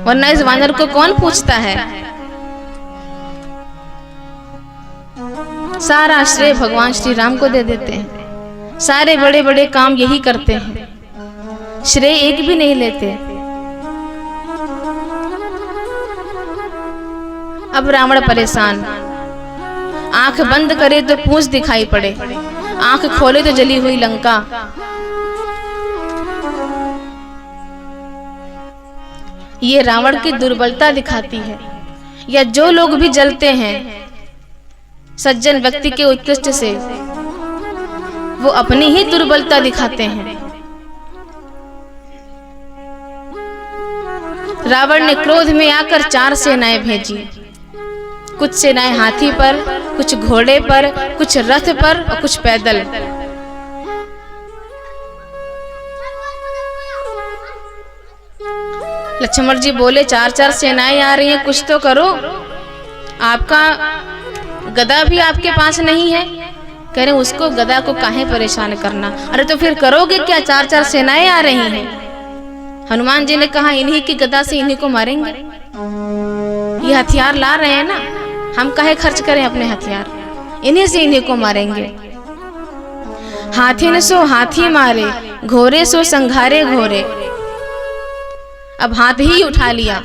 वरना इस वानर को कौन पूछता है। सारा श्रेय भगवान श्री राम को दे देते हैं, सारे बड़े बड़े काम यही करते हैं, श्रेय एक भी नहीं लेते। अब रावण परेशान, आंख बंद करे तो पूंछ दिखाई पड़े, आंख खोले तो जली हुई लंका। ये रावण की दुर्बलता दिखाती है, या जो लोग भी जलते हैं सज्जन व्यक्ति के उत्कृष्ट से, वो अपनी ही दुर्बलता दिखाते हैं। रावण ने क्रोध में आकर 4 सेनाएं भेजी, कुछ सेनाएं हाथी पर, कुछ घोड़े पर, कुछ रथ पर और कुछ पैदल। लक्ष्मण जी बोले 4-4 सेनाएं आ रही हैं, कुछ तो करो, आपका गदा भी आपके पास नहीं है। कह रहे उसको गदा को काहे परेशान करना, अरे तो फिर करोगे क्या, 4-4 सेनाएं आ रही हैं। हनुमान जी ने कहा इन्हीं की गदा से इन्हीं को मारेंगे, ये हथियार ला रहे हैं ना, हम काहे खर्च करें अपने हथियार, इन्हीं से इन्हीं को मारेंगे। हाथी ने सो हाथी मारे, घोड़े सो संघारे घोड़े। अब हाथी ही उठा लिया,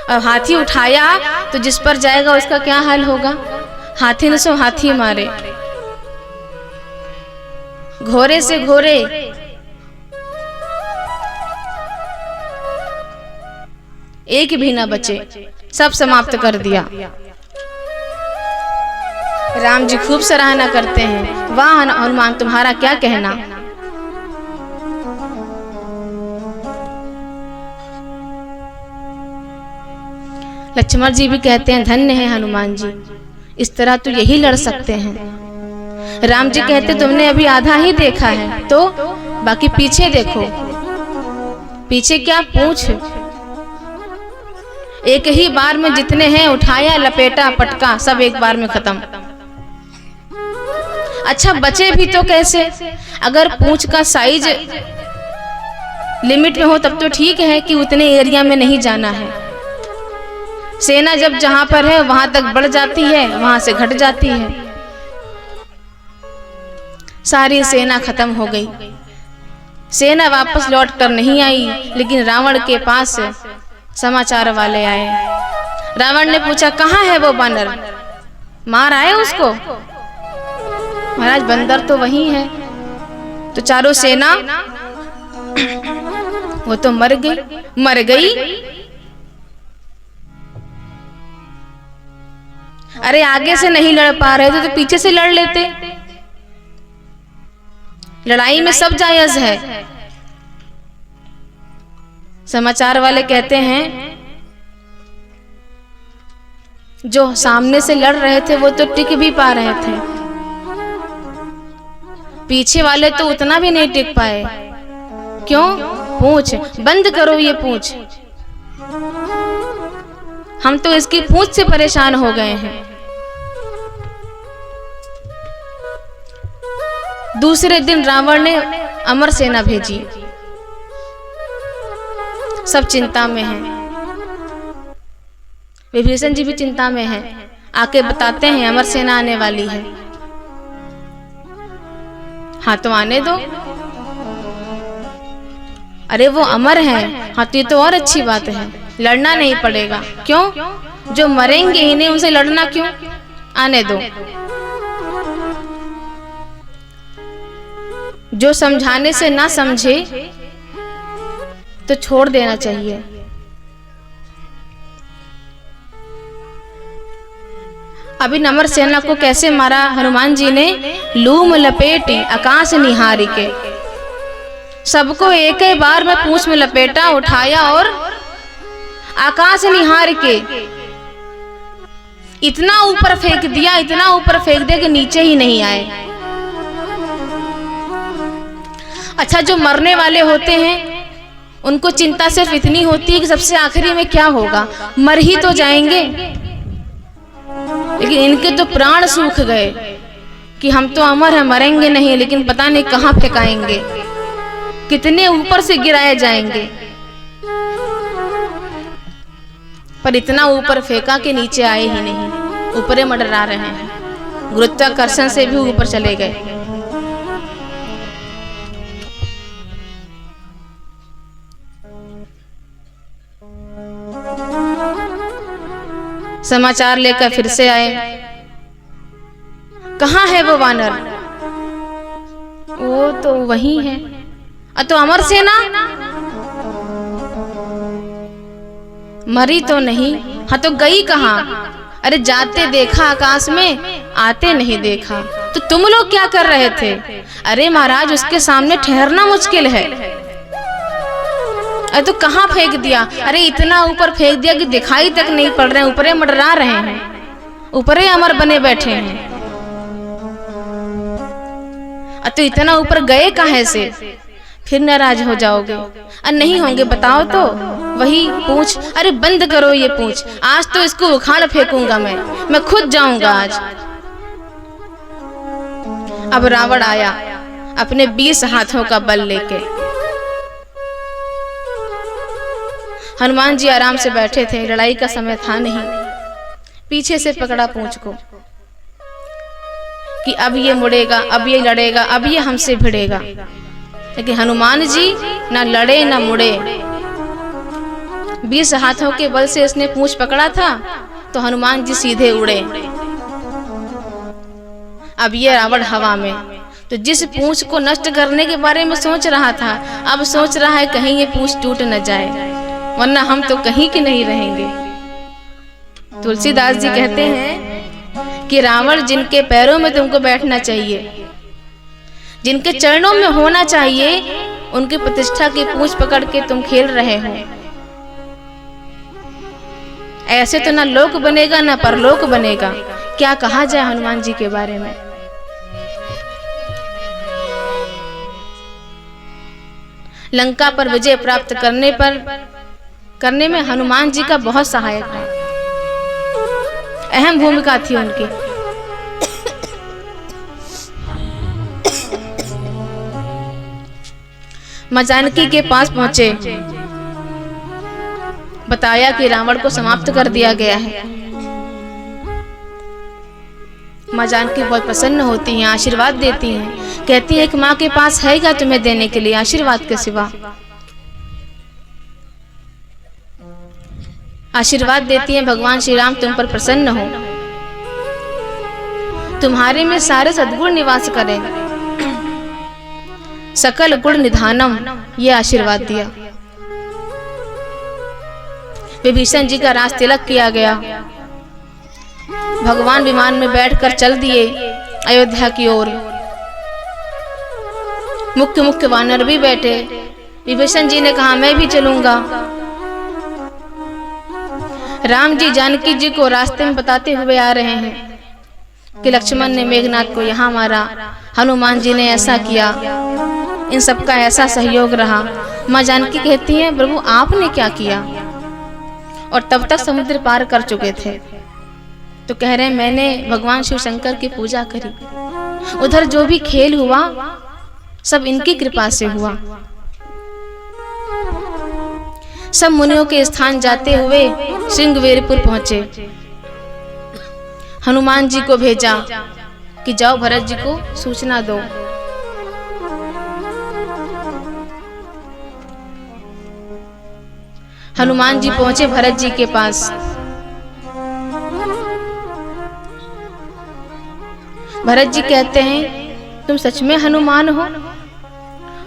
अब हाथी उठाया तो जिस पर जाएगा उसका क्या हाल होगा। हाथी ने सो हाथी मारे, घोड़े से घोड़े, एक भी ना बचे, सब समाप्त कर दिया। राम जी खूब सराहना करते हैं, वाह हनुमान तुम्हारा क्या कहना। लक्ष्मण जी भी कहते हैं धन्य है हनुमान जी, इस तरह तो यही लड़ सकते हैं। राम जी कहते तुमने अभी आधा ही देखा है, तो बाकी पीछे देखो। पीछे क्या, पूंछ। एक ही बार में जितने हैं उठाया, लपेटा, पटका, सब एक बार में खत्म। अच्छा बचे भी तो कैसे, अगर पूंछ का साइज लिमिट में हो तब तो ठीक है कि उतने एरिया में नहीं जाना है। सेना जब जहां पर है वहां तक बढ़ जाती है, वहां से घट जाती है। सारी सेना खत्म हो गई, सेना वापस लौट कर नहीं आई, लेकिन रावण के पास समाचार वाले आए। रावण ने पूछा कहाँ है वो बानर, मार आए उसको। महाराज बंदर तो वही है। तो चारों सेना वो तो मर गई। अरे आगे से नहीं लड़ पा रहे थे तो पीछे से लड़ लेते, लड़ाई में सब जायज है। समाचार वाले कहते हैं जो सामने से लड़ रहे थे वो तो टिक भी पा रहे थे, पीछे वाले तो उतना भी नहीं टिक पाए। क्यों? पूंछ बंद करो ये पूंछ। हम तो इसकी पूंछ से परेशान हो गए हैं। दूसरे दिन रावण ने अमर सेना भेजी। सब चिंता में हैं। विभीषण जी भी चिंता में हैं। आके बताते हैं अमर सेना आने वाली है। हाँ तो आने दो। अरे वो अमर है। हाँ तो ये तो और अच्छी बात है, लड़ना नहीं पड़ेगा। क्यों? जो मरेंगे ही नहीं उनसे लड़ना क्यों? आने दो। जो समझाने से ना समझे तो छोड़ देना चाहिए। अभी अमर सेना को कैसे मारा हनुमान जी ने? लूम लपेटी आकाश निहारी के। सबको एक ही बार में पूंछ में लपेटा, उठाया और आकाश निहार के इतना ऊपर फेंक दिया, इतना ऊपर फेंक दिया कि नीचे ही नहीं आए। अच्छा, जो मरने वाले होते हैं उनको चिंता सिर्फ इतनी होती है कि सबसे आखिरी में क्या होगा, मर ही तो जाएंगे। लेकिन इनके तो प्राण सूख गए कि हम तो अमर हैं, मरेंगे नहीं, लेकिन पता नहीं कहाँ फेंकाएंगे, कितने ऊपर से गिराए जाएंगे। पर इतना ऊपर फेंका कि नीचे आए ही नहीं, ऊपरे मंडरा रहे हैं। गुरुत्वाकर्षण से भी ऊपर चले गए। समाचार लेकर फिर से आए। कहाँ है वो वानर? वो तो वही है। तो अमर सेना मरी तो नहीं। हाँ तो गई कहाँ? अरे जाते देखा आकाश में, आते नहीं देखा। तो तुम लोग क्या कर रहे थे? अरे महाराज, उसके सामने ठहरना मुश्किल है। अरे तो कहाँ फेंक दिया? अरे इतना ऊपर फेंक दिया कि दिखाई तक नहीं पड़ रहे हैं, ऊपरे मंडरा रहे हैं, ऊपरे अमर बने बैठे हैं। तो इतना ऊपर गए काहे से? फिर नाराज हो जाओगे। नहीं होंगे बताओ तो। वही पूंछ। अरे बंद करो ये पूंछ, आज तो इसको उखाड़ फेंकूंगा मैं खुद जाऊंगा आज। अब रावण आया अपने 20 हाथों का बल लेके। हनुमान जी आराम से बैठे थे, लड़ाई का समय था नहीं। पीछे से पकड़ा पूंछ को कि अब ये मुड़ेगा, अब ये लड़ेगा, अब ये हमसे भिड़ेगा। लेकिन हनुमान जी ना लड़े ना मुड़े। 20 हाथों के बल से इसने पूंछ पकड़ा था तो हनुमान जी सीधे उड़े। अब ये रावण हवा में। तो जिस पूंछ को नष्ट करने के बारे में सोच रहा था, अब सोच रहा है कहीं ये पूंछ टूट न जाए, वरना हम तो कहीं के नहीं रहेंगे। तुलसीदास जी कहते हैं कि रावण, जिनके पैरों में तुमको बैठना चाहिए, जिनके चरणों में होना चाहिए, उनकी प्रतिष्ठा की पूंछ पकड़ के तुम खेल रहे हो। ऐसे तो ना लोक बनेगा ना परलोक बनेगा। क्या कहा जाए हनुमान जी के बारे में। लंका पर विजय प्राप्त करने में हनुमान जी का बहुत सहायक है, अहम भूमिका थी उनकी। मां जानकी के पास पहुंचे, बताया कि रावण को समाप्त कर दिया गया है। मां जानकी बहुत प्रसन्न होती हैं, आशीर्वाद देती हैं, कहती है कि माँ के पास है क्या तुम्हें देने के लिए आशीर्वाद के सिवा। आशीर्वाद देती हैं, भगवान श्री राम तुम पर प्रसन्न हो, तुम्हारे में सारे सद्गुण निवास करें, सकल गुण निधानम, ये आशीर्वाद दिया। विभीषण जी का राज तिलक किया गया। भगवान विमान में बैठकर चल दिए अयोध्या की ओर। मुख्य वानर भी बैठे। विभीषण जी ने कहा मैं भी चलूंगा। राम जी जानकी जी को रास्ते में बताते हुए आ रहे हैं कि लक्ष्मण ने मेघनाथ को यहाँ मारा, हनुमान जी ने ऐसा किया, इन सब का ऐसा सहयोग रहा। माँ जानकी कहती हैं प्रभु आपने क्या किया? और तब तक समुद्र पार कर चुके थे। तो कह रहे हैं मैंने भगवान शिव शंकर की पूजा करी, उधर जो भी खेल हुआ सब इनकी कृपा से हुआ। सब मुनियों के स्थान जाते हुए श्रृंगवेरपुर पहुंचे। हनुमान जी को भेजा कि जाओ भरत जी को सूचना दो। हनुमान जी पहुंचे भरत जी के पास। भरत जी कहते हैं तुम सच में हनुमान हो?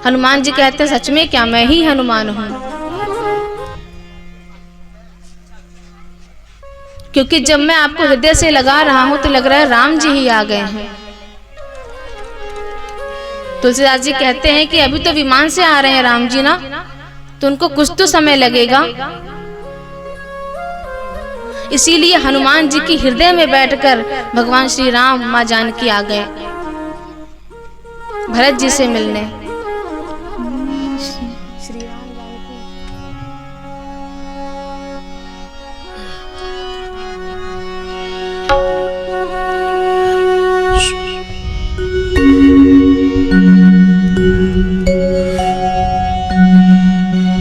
हनुमान जी कहते हैं सच में क्या, मैं ही हनुमान हूं। क्योंकि जब मैं आपको हृदय से लगा रहा हूं तो लग रहा है राम जी ही आ गए हैं। तुलसीदास जी कहते हैं कि अभी तो विमान से आ रहे हैं राम जी ना, तो उनको कुछ तो समय लगेगा। इसीलिए हनुमान जी की हृदय में बैठकर भगवान श्री राम मां जानकी आ गए भरत जी से मिलने।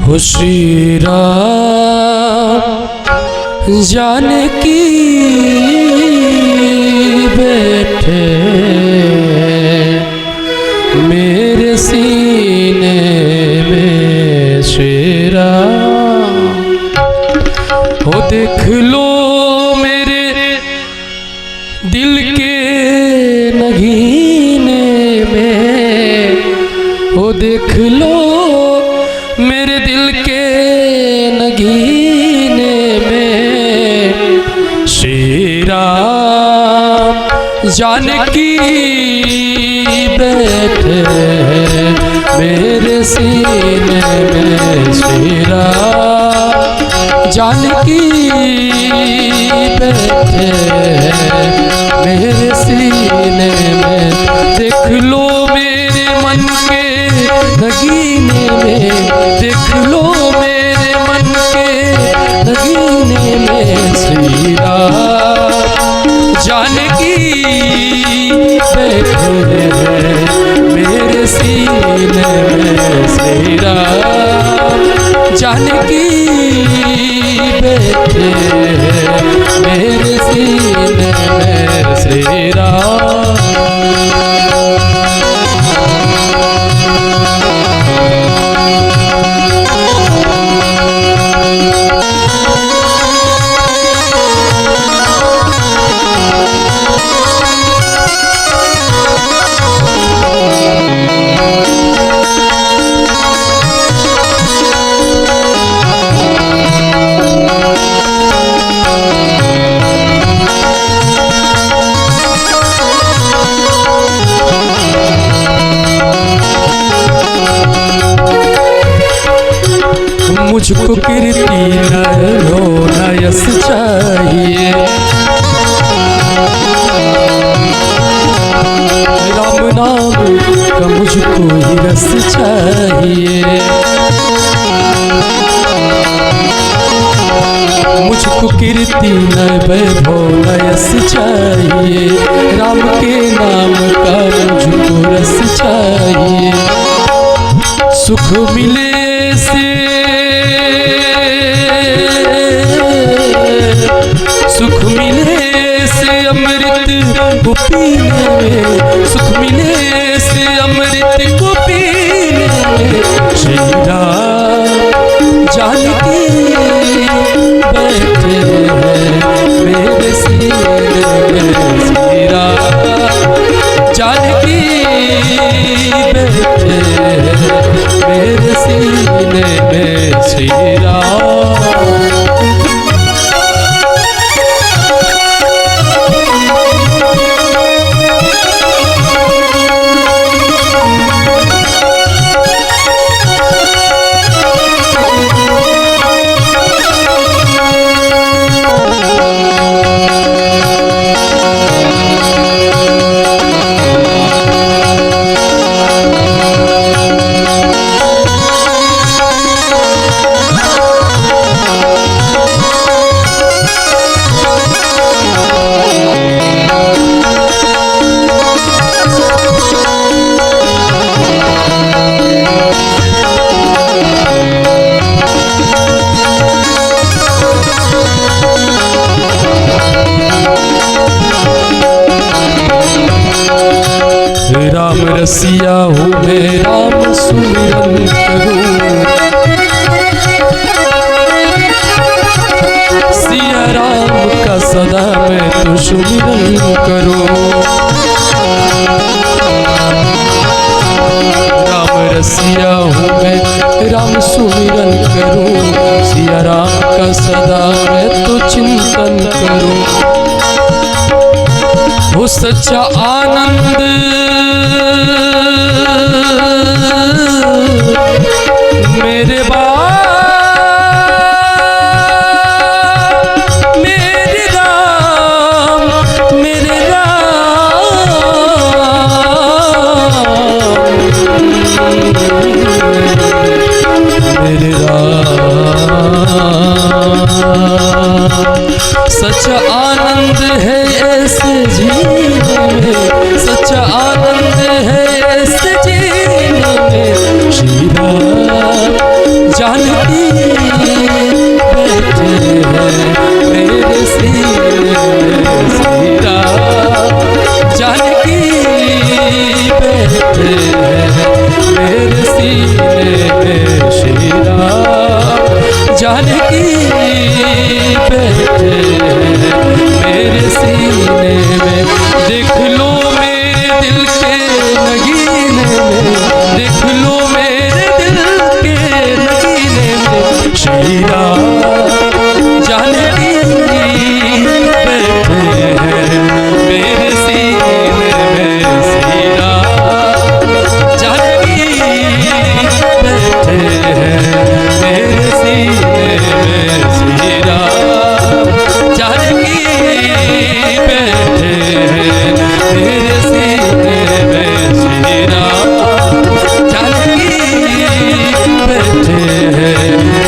हो श्री राम जानकी बैठे मेरे सीने में, श्री राम हो देख लो मेरे दिल के नगीने में, हो देख लो मेरे दिल के नगीने में, श्री राम जानकी बैठे मेरे सीने में, श्री राम जानकी बैठे मेरे सीने में। देख लो मेरे मन के नगीने में, देख लो मेरे मन के नगीने में, श्री राम जानकी बैठे मेरे सीने में, श्री राम जानकी बैठे मेरे सीने में, श्री राम। मुझको कीर्ति नरो नयस चाहिए, राम नाम का मुझको ही रस चाहिए। मुझको कीर्ति न वैभव नयस चाहिए, राम के नाम का मुझको रस चाहिए। सुख मिले से सुख मिले से अमृत को पीने में, सुख मिले से अमृत को पीने में, श्री राम जानकी बैठे मेरे सीने में, श्री राम जानकी बैठे मेरे सीने में, श्री राम। रसिया हूँ मैं राम सुमिरन करूं। सिया राम का सदा मैं तो सुमिरन करूं। राम रसिया हूँ मैं राम सुमिरन करूं। सिया राम का सदा मैं तो चिंतन करूं। वो सच्चा आनंद मेरे मेरे राम मेरे सच्चा आनंद है ऐसे जीने में। सच्चा आनंद है ऐसे जीने में। श्री राम जानकी बैठे हैं मेरे सीने में। श्री राम जानकी बैठे हैं मेरे सीने में। श्री राम जानकी बैठे मेरे सीने में। देख लो मेरे दिल के नगीने में। देख लो मेरे दिल के नगीने में। श्री राम जानकी बैठे हैं मेरे सीने में। श्री राम जानकी बैठे हैं मेरे सीने में। श्री राम जानकी बैठे हैं मेरे सीने में। श्री राम जानकी बैठे हैं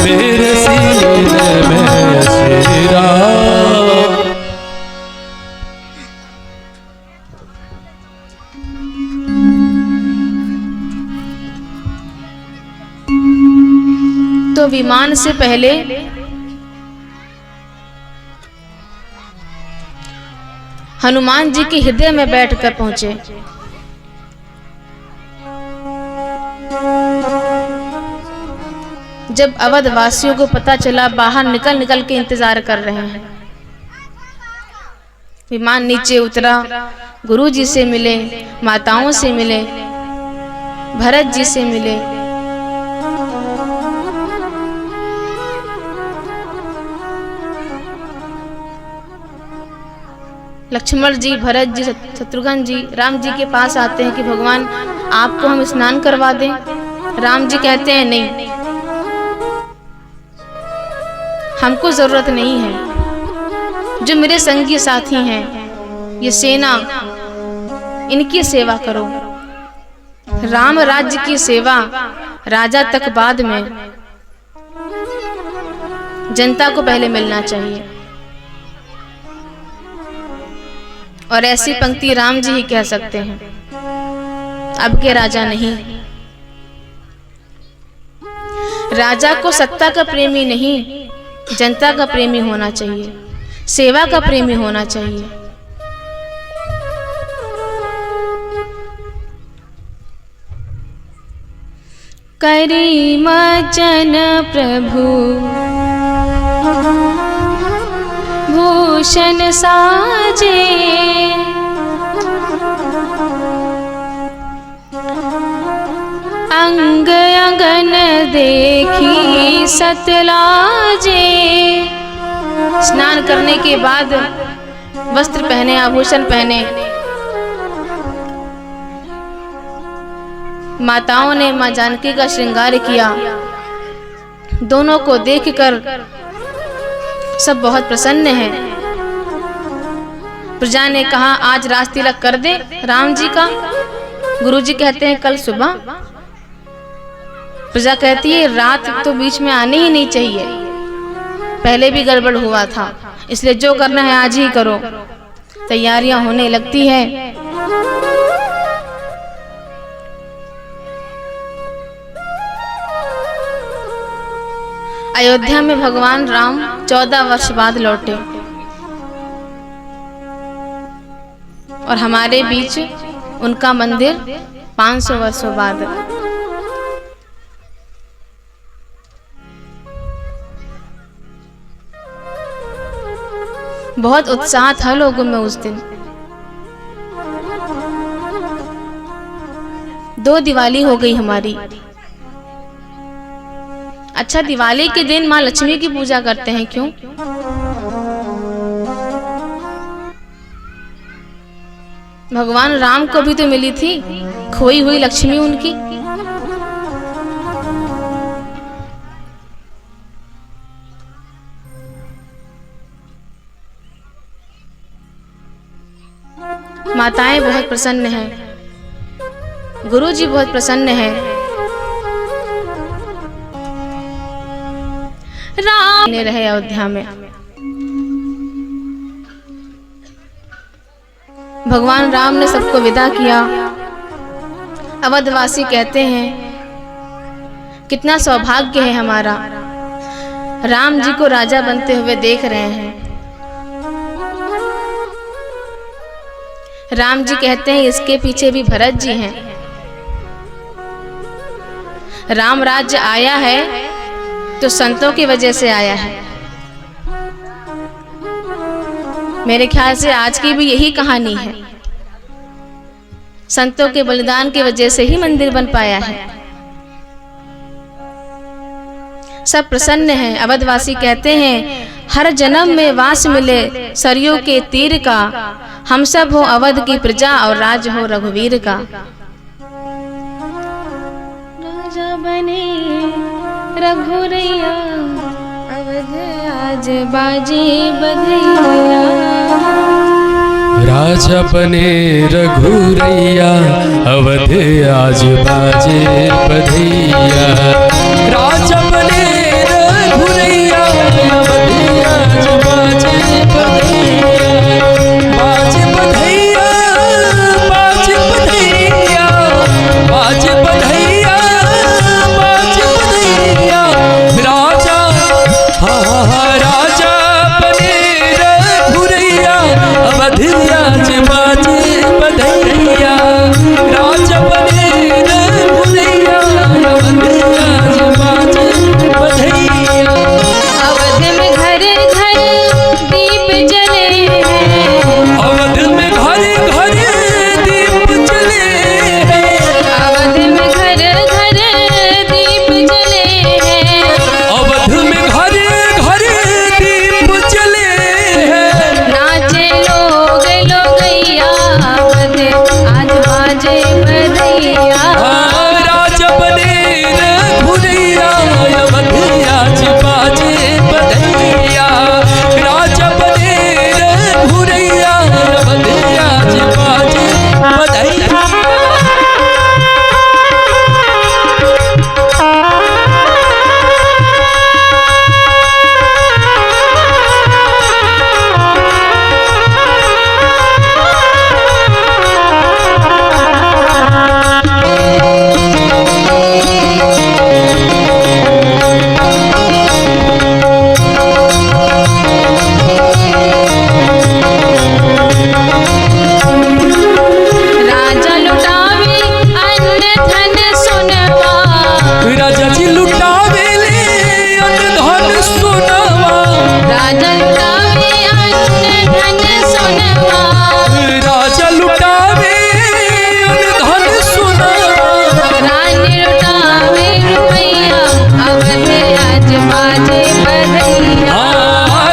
मेरे सीने में। श्री राम। तो विमान से पहले हनुमान जी के हृदय में बैठकर पहुंचे। जब अवध वासियों को पता चला, बाहर निकल निकल के इंतजार कर रहे हैं। विमान नीचे उतरा, गुरु जी से मिले, माताओं से मिले, भरत जी से मिले। लक्ष्मण जी, भरत जी, शत्रुघ्न जी राम जी के पास आते हैं कि भगवान आपको हम स्नान करवा दें। राम जी कहते हैं नहीं, हमको जरूरत नहीं है। जो मेरे संगी साथी हैं, ये सेना, इनकी सेवा करो। राम राज्य की सेवा राजा तक बाद में, जनता को पहले मिलना चाहिए। और ऐसी पंक्ति राम जी ही कह सकते हैं, अब के राजा नहीं। राजा को सत्ता का प्रेमी नहीं, जनता का प्रेमी होना चाहिए, सेवा का प्रेमी होना चाहिए। करी मचन प्रभु भूषण साजे, अंग अंगन देखी सतलाजे। स्नान करने के बाद वस्त्र पहने, आभूषण पहने, माताओं ने मां जानकी का श्रृंगार किया। दोनों को देखकर सब बहुत प्रसन्न हैं। प्रजा ने कहा आज राज तिलक कर दे राम जी का। गुरुजी कहते हैं कल सुबह। प्रजा कहती है रात तो बीच में आने ही नहीं चाहिए, पहले भी गड़बड़ हुआ था, इसलिए जो करना है आज ही करो। तैयारियां होने लगती है। अयोध्या में भगवान राम 14 वर्ष बाद लौटे और हमारे बीच उनका मंदिर 500 वर्षों बाद। बहुत उत्साह था लोगों में उस दिन। 2 दिवाली हो गई हमारी। अच्छा, दिवाली के दिन माँ लक्ष्मी की पूजा करते हैं, क्यों? भगवान राम को भी तो मिली थी खोई हुई लक्ष्मी उनकी। माताएं बहुत प्रसन्न हैं, गुरु जी बहुत प्रसन्न हैं। राम ने रहे अयोध्या में। भगवान राम ने सबको विदा किया। अवधवासी कहते हैं कितना सौभाग्य है हमारा, राम जी को राजा बनते हुए देख रहे हैं। राम जी कहते हैं इसके पीछे भी भरत जी हैं। राम राज्य आया है तो संतों की वजह से आया है। मेरे ख्याल से आज की भी यही कहानी है। संतों के बलिदान की वजह से ही मंदिर बन पाया है। सब प्रसन्न हैं। अवधवासी कहते हैं हर जन्म में वास मिले सरयू के तीर का, हम सब हो अवध की प्रजा और राज हो रघुवीर का। राजा बने रघुरैया, अवध आज बाजे बधैया। राजा बने रघुरैया, अवध आज बाजे बधैया। राजा बने रघुरैया, अवध आज बाजे बधैया। बाजे बधैया, बाजे बधैया, बाजे बधैया, बाजे बधैया। राजा राजा बने रघुरैया, अवध आज बाजे बधैया। राजा बने रघुरैया, अवध आज बाजे बधैया। अवध में घर घर दीप जले हैं, अवध में घर घर दीप जले हैं। अवध में घर घर दीप जले हैं। अवध में घर घर दीप जले हैं। नाचे लोग लोगैया, अवध आज बाजे बधैया। राजा बने रघुरैया, अवध आज बाजे बधैया। राजा बने रघुरैया, अवध आज बाजे बधैया। राजा लुटावे अन्न धन सोनवा, राजा जी लुटावे ले अन्न धन सोनवा। राजा लुटावे अन्न धन सोनवा। राजा लुटावे अन्न धन सोनवा। रानी लुटावे रुपैया, अवध आज बाजे बधैया।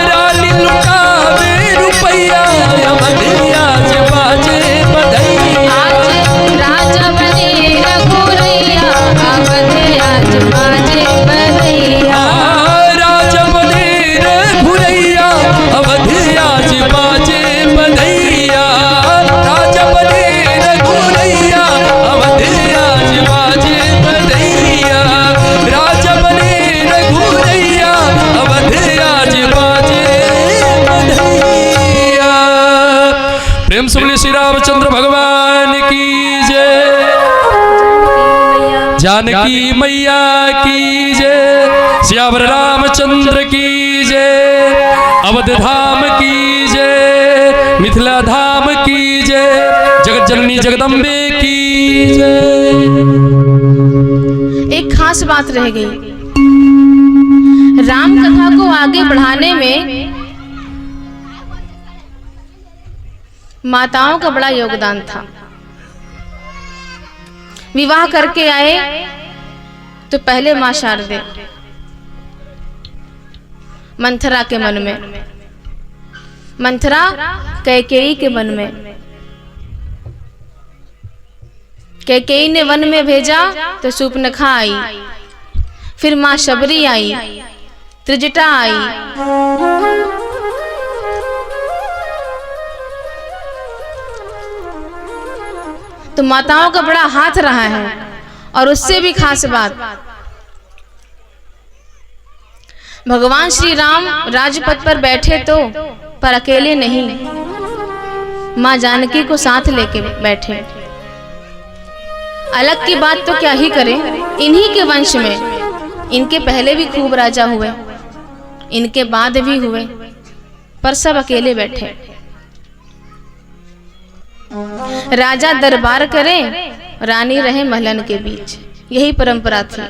रानी लुटावे रुपैया, अवध आज बाजे बधैया। आज राजा बने रघुरैया, अवध आज बाजे बधैया। राजा बने रघुरैया, अवध आज बाजे बधैया। राजा बने रघुरैया, अवध आज बाजे बधैया। राजा बने रघुरैया, अवध आज बाजे बधैया। प्रेम से बोलिए श्री रामचंद्र भगवान की जय। जानकी मैया की जय। श्यावर रामचंद्र की जय। अवध धाम की जय। मिथिला धाम की जय। जगत जननी जगदम्बे की जय। एक खास बात रह गई, राम कथा को आगे बढ़ाने में माताओं का बड़ा योगदान था। विवाह करके आए तो पहले मां शारदे, मंथरा के मन में, मंथरा कैकेयी के मन में, कैकेयी ने वन में भेजा तो शूर्पणखा आई, फिर मां शबरी आई, त्रिजटा आई, तो माताओं का बड़ा हाथ रहा है। और उससे भी खास बात, भगवान श्री राम राजपथ पर बैठे तो पर अकेले नहीं, मां जानकी को साथ लेके बैठे। अलग की बात तो क्या ही करें, इन्हीं के वंश में इनके पहले भी खूब राजा हुए, इनके बाद भी हुए, पर सब अकेले बैठे। राजा दरबार करे, रानी रहे महलन के बीच, यही परंपरा थी।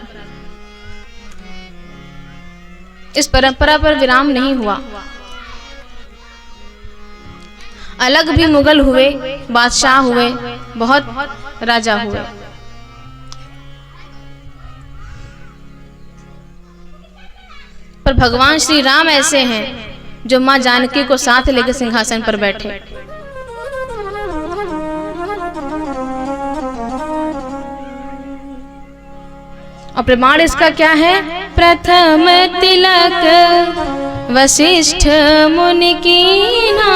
इस परंपरा पर विराम नहीं हुआ। अलग भी मुगल हुए, बादशाह हुए, बहुत राजा हुए, पर भगवान श्री राम ऐसे हैं जो मां जानकी को साथ लेकर सिंहासन पर बैठे। और प्रमाण इसका क्या है? प्रथम तिलक वशिष्ठ मुनि कीना।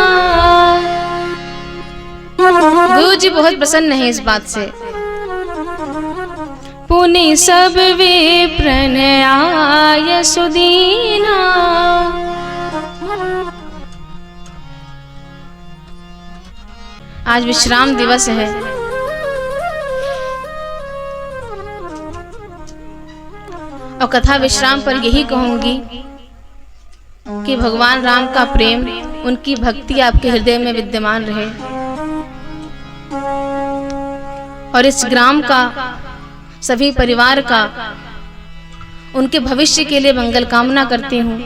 गुरु जी बहुत प्रसन्न है इस बात से। पुनि सब विप्रन आय सुदीना। आज विश्राम दिवस है। और कथा विश्राम पर यही कहूंगी कि भगवान राम का प्रेम, उनकी भक्ति आपके हृदय में विद्यमान रहे। और इस ग्राम का, सभी परिवार का, उनके भविष्य के लिए मंगल कामना करती हूँ।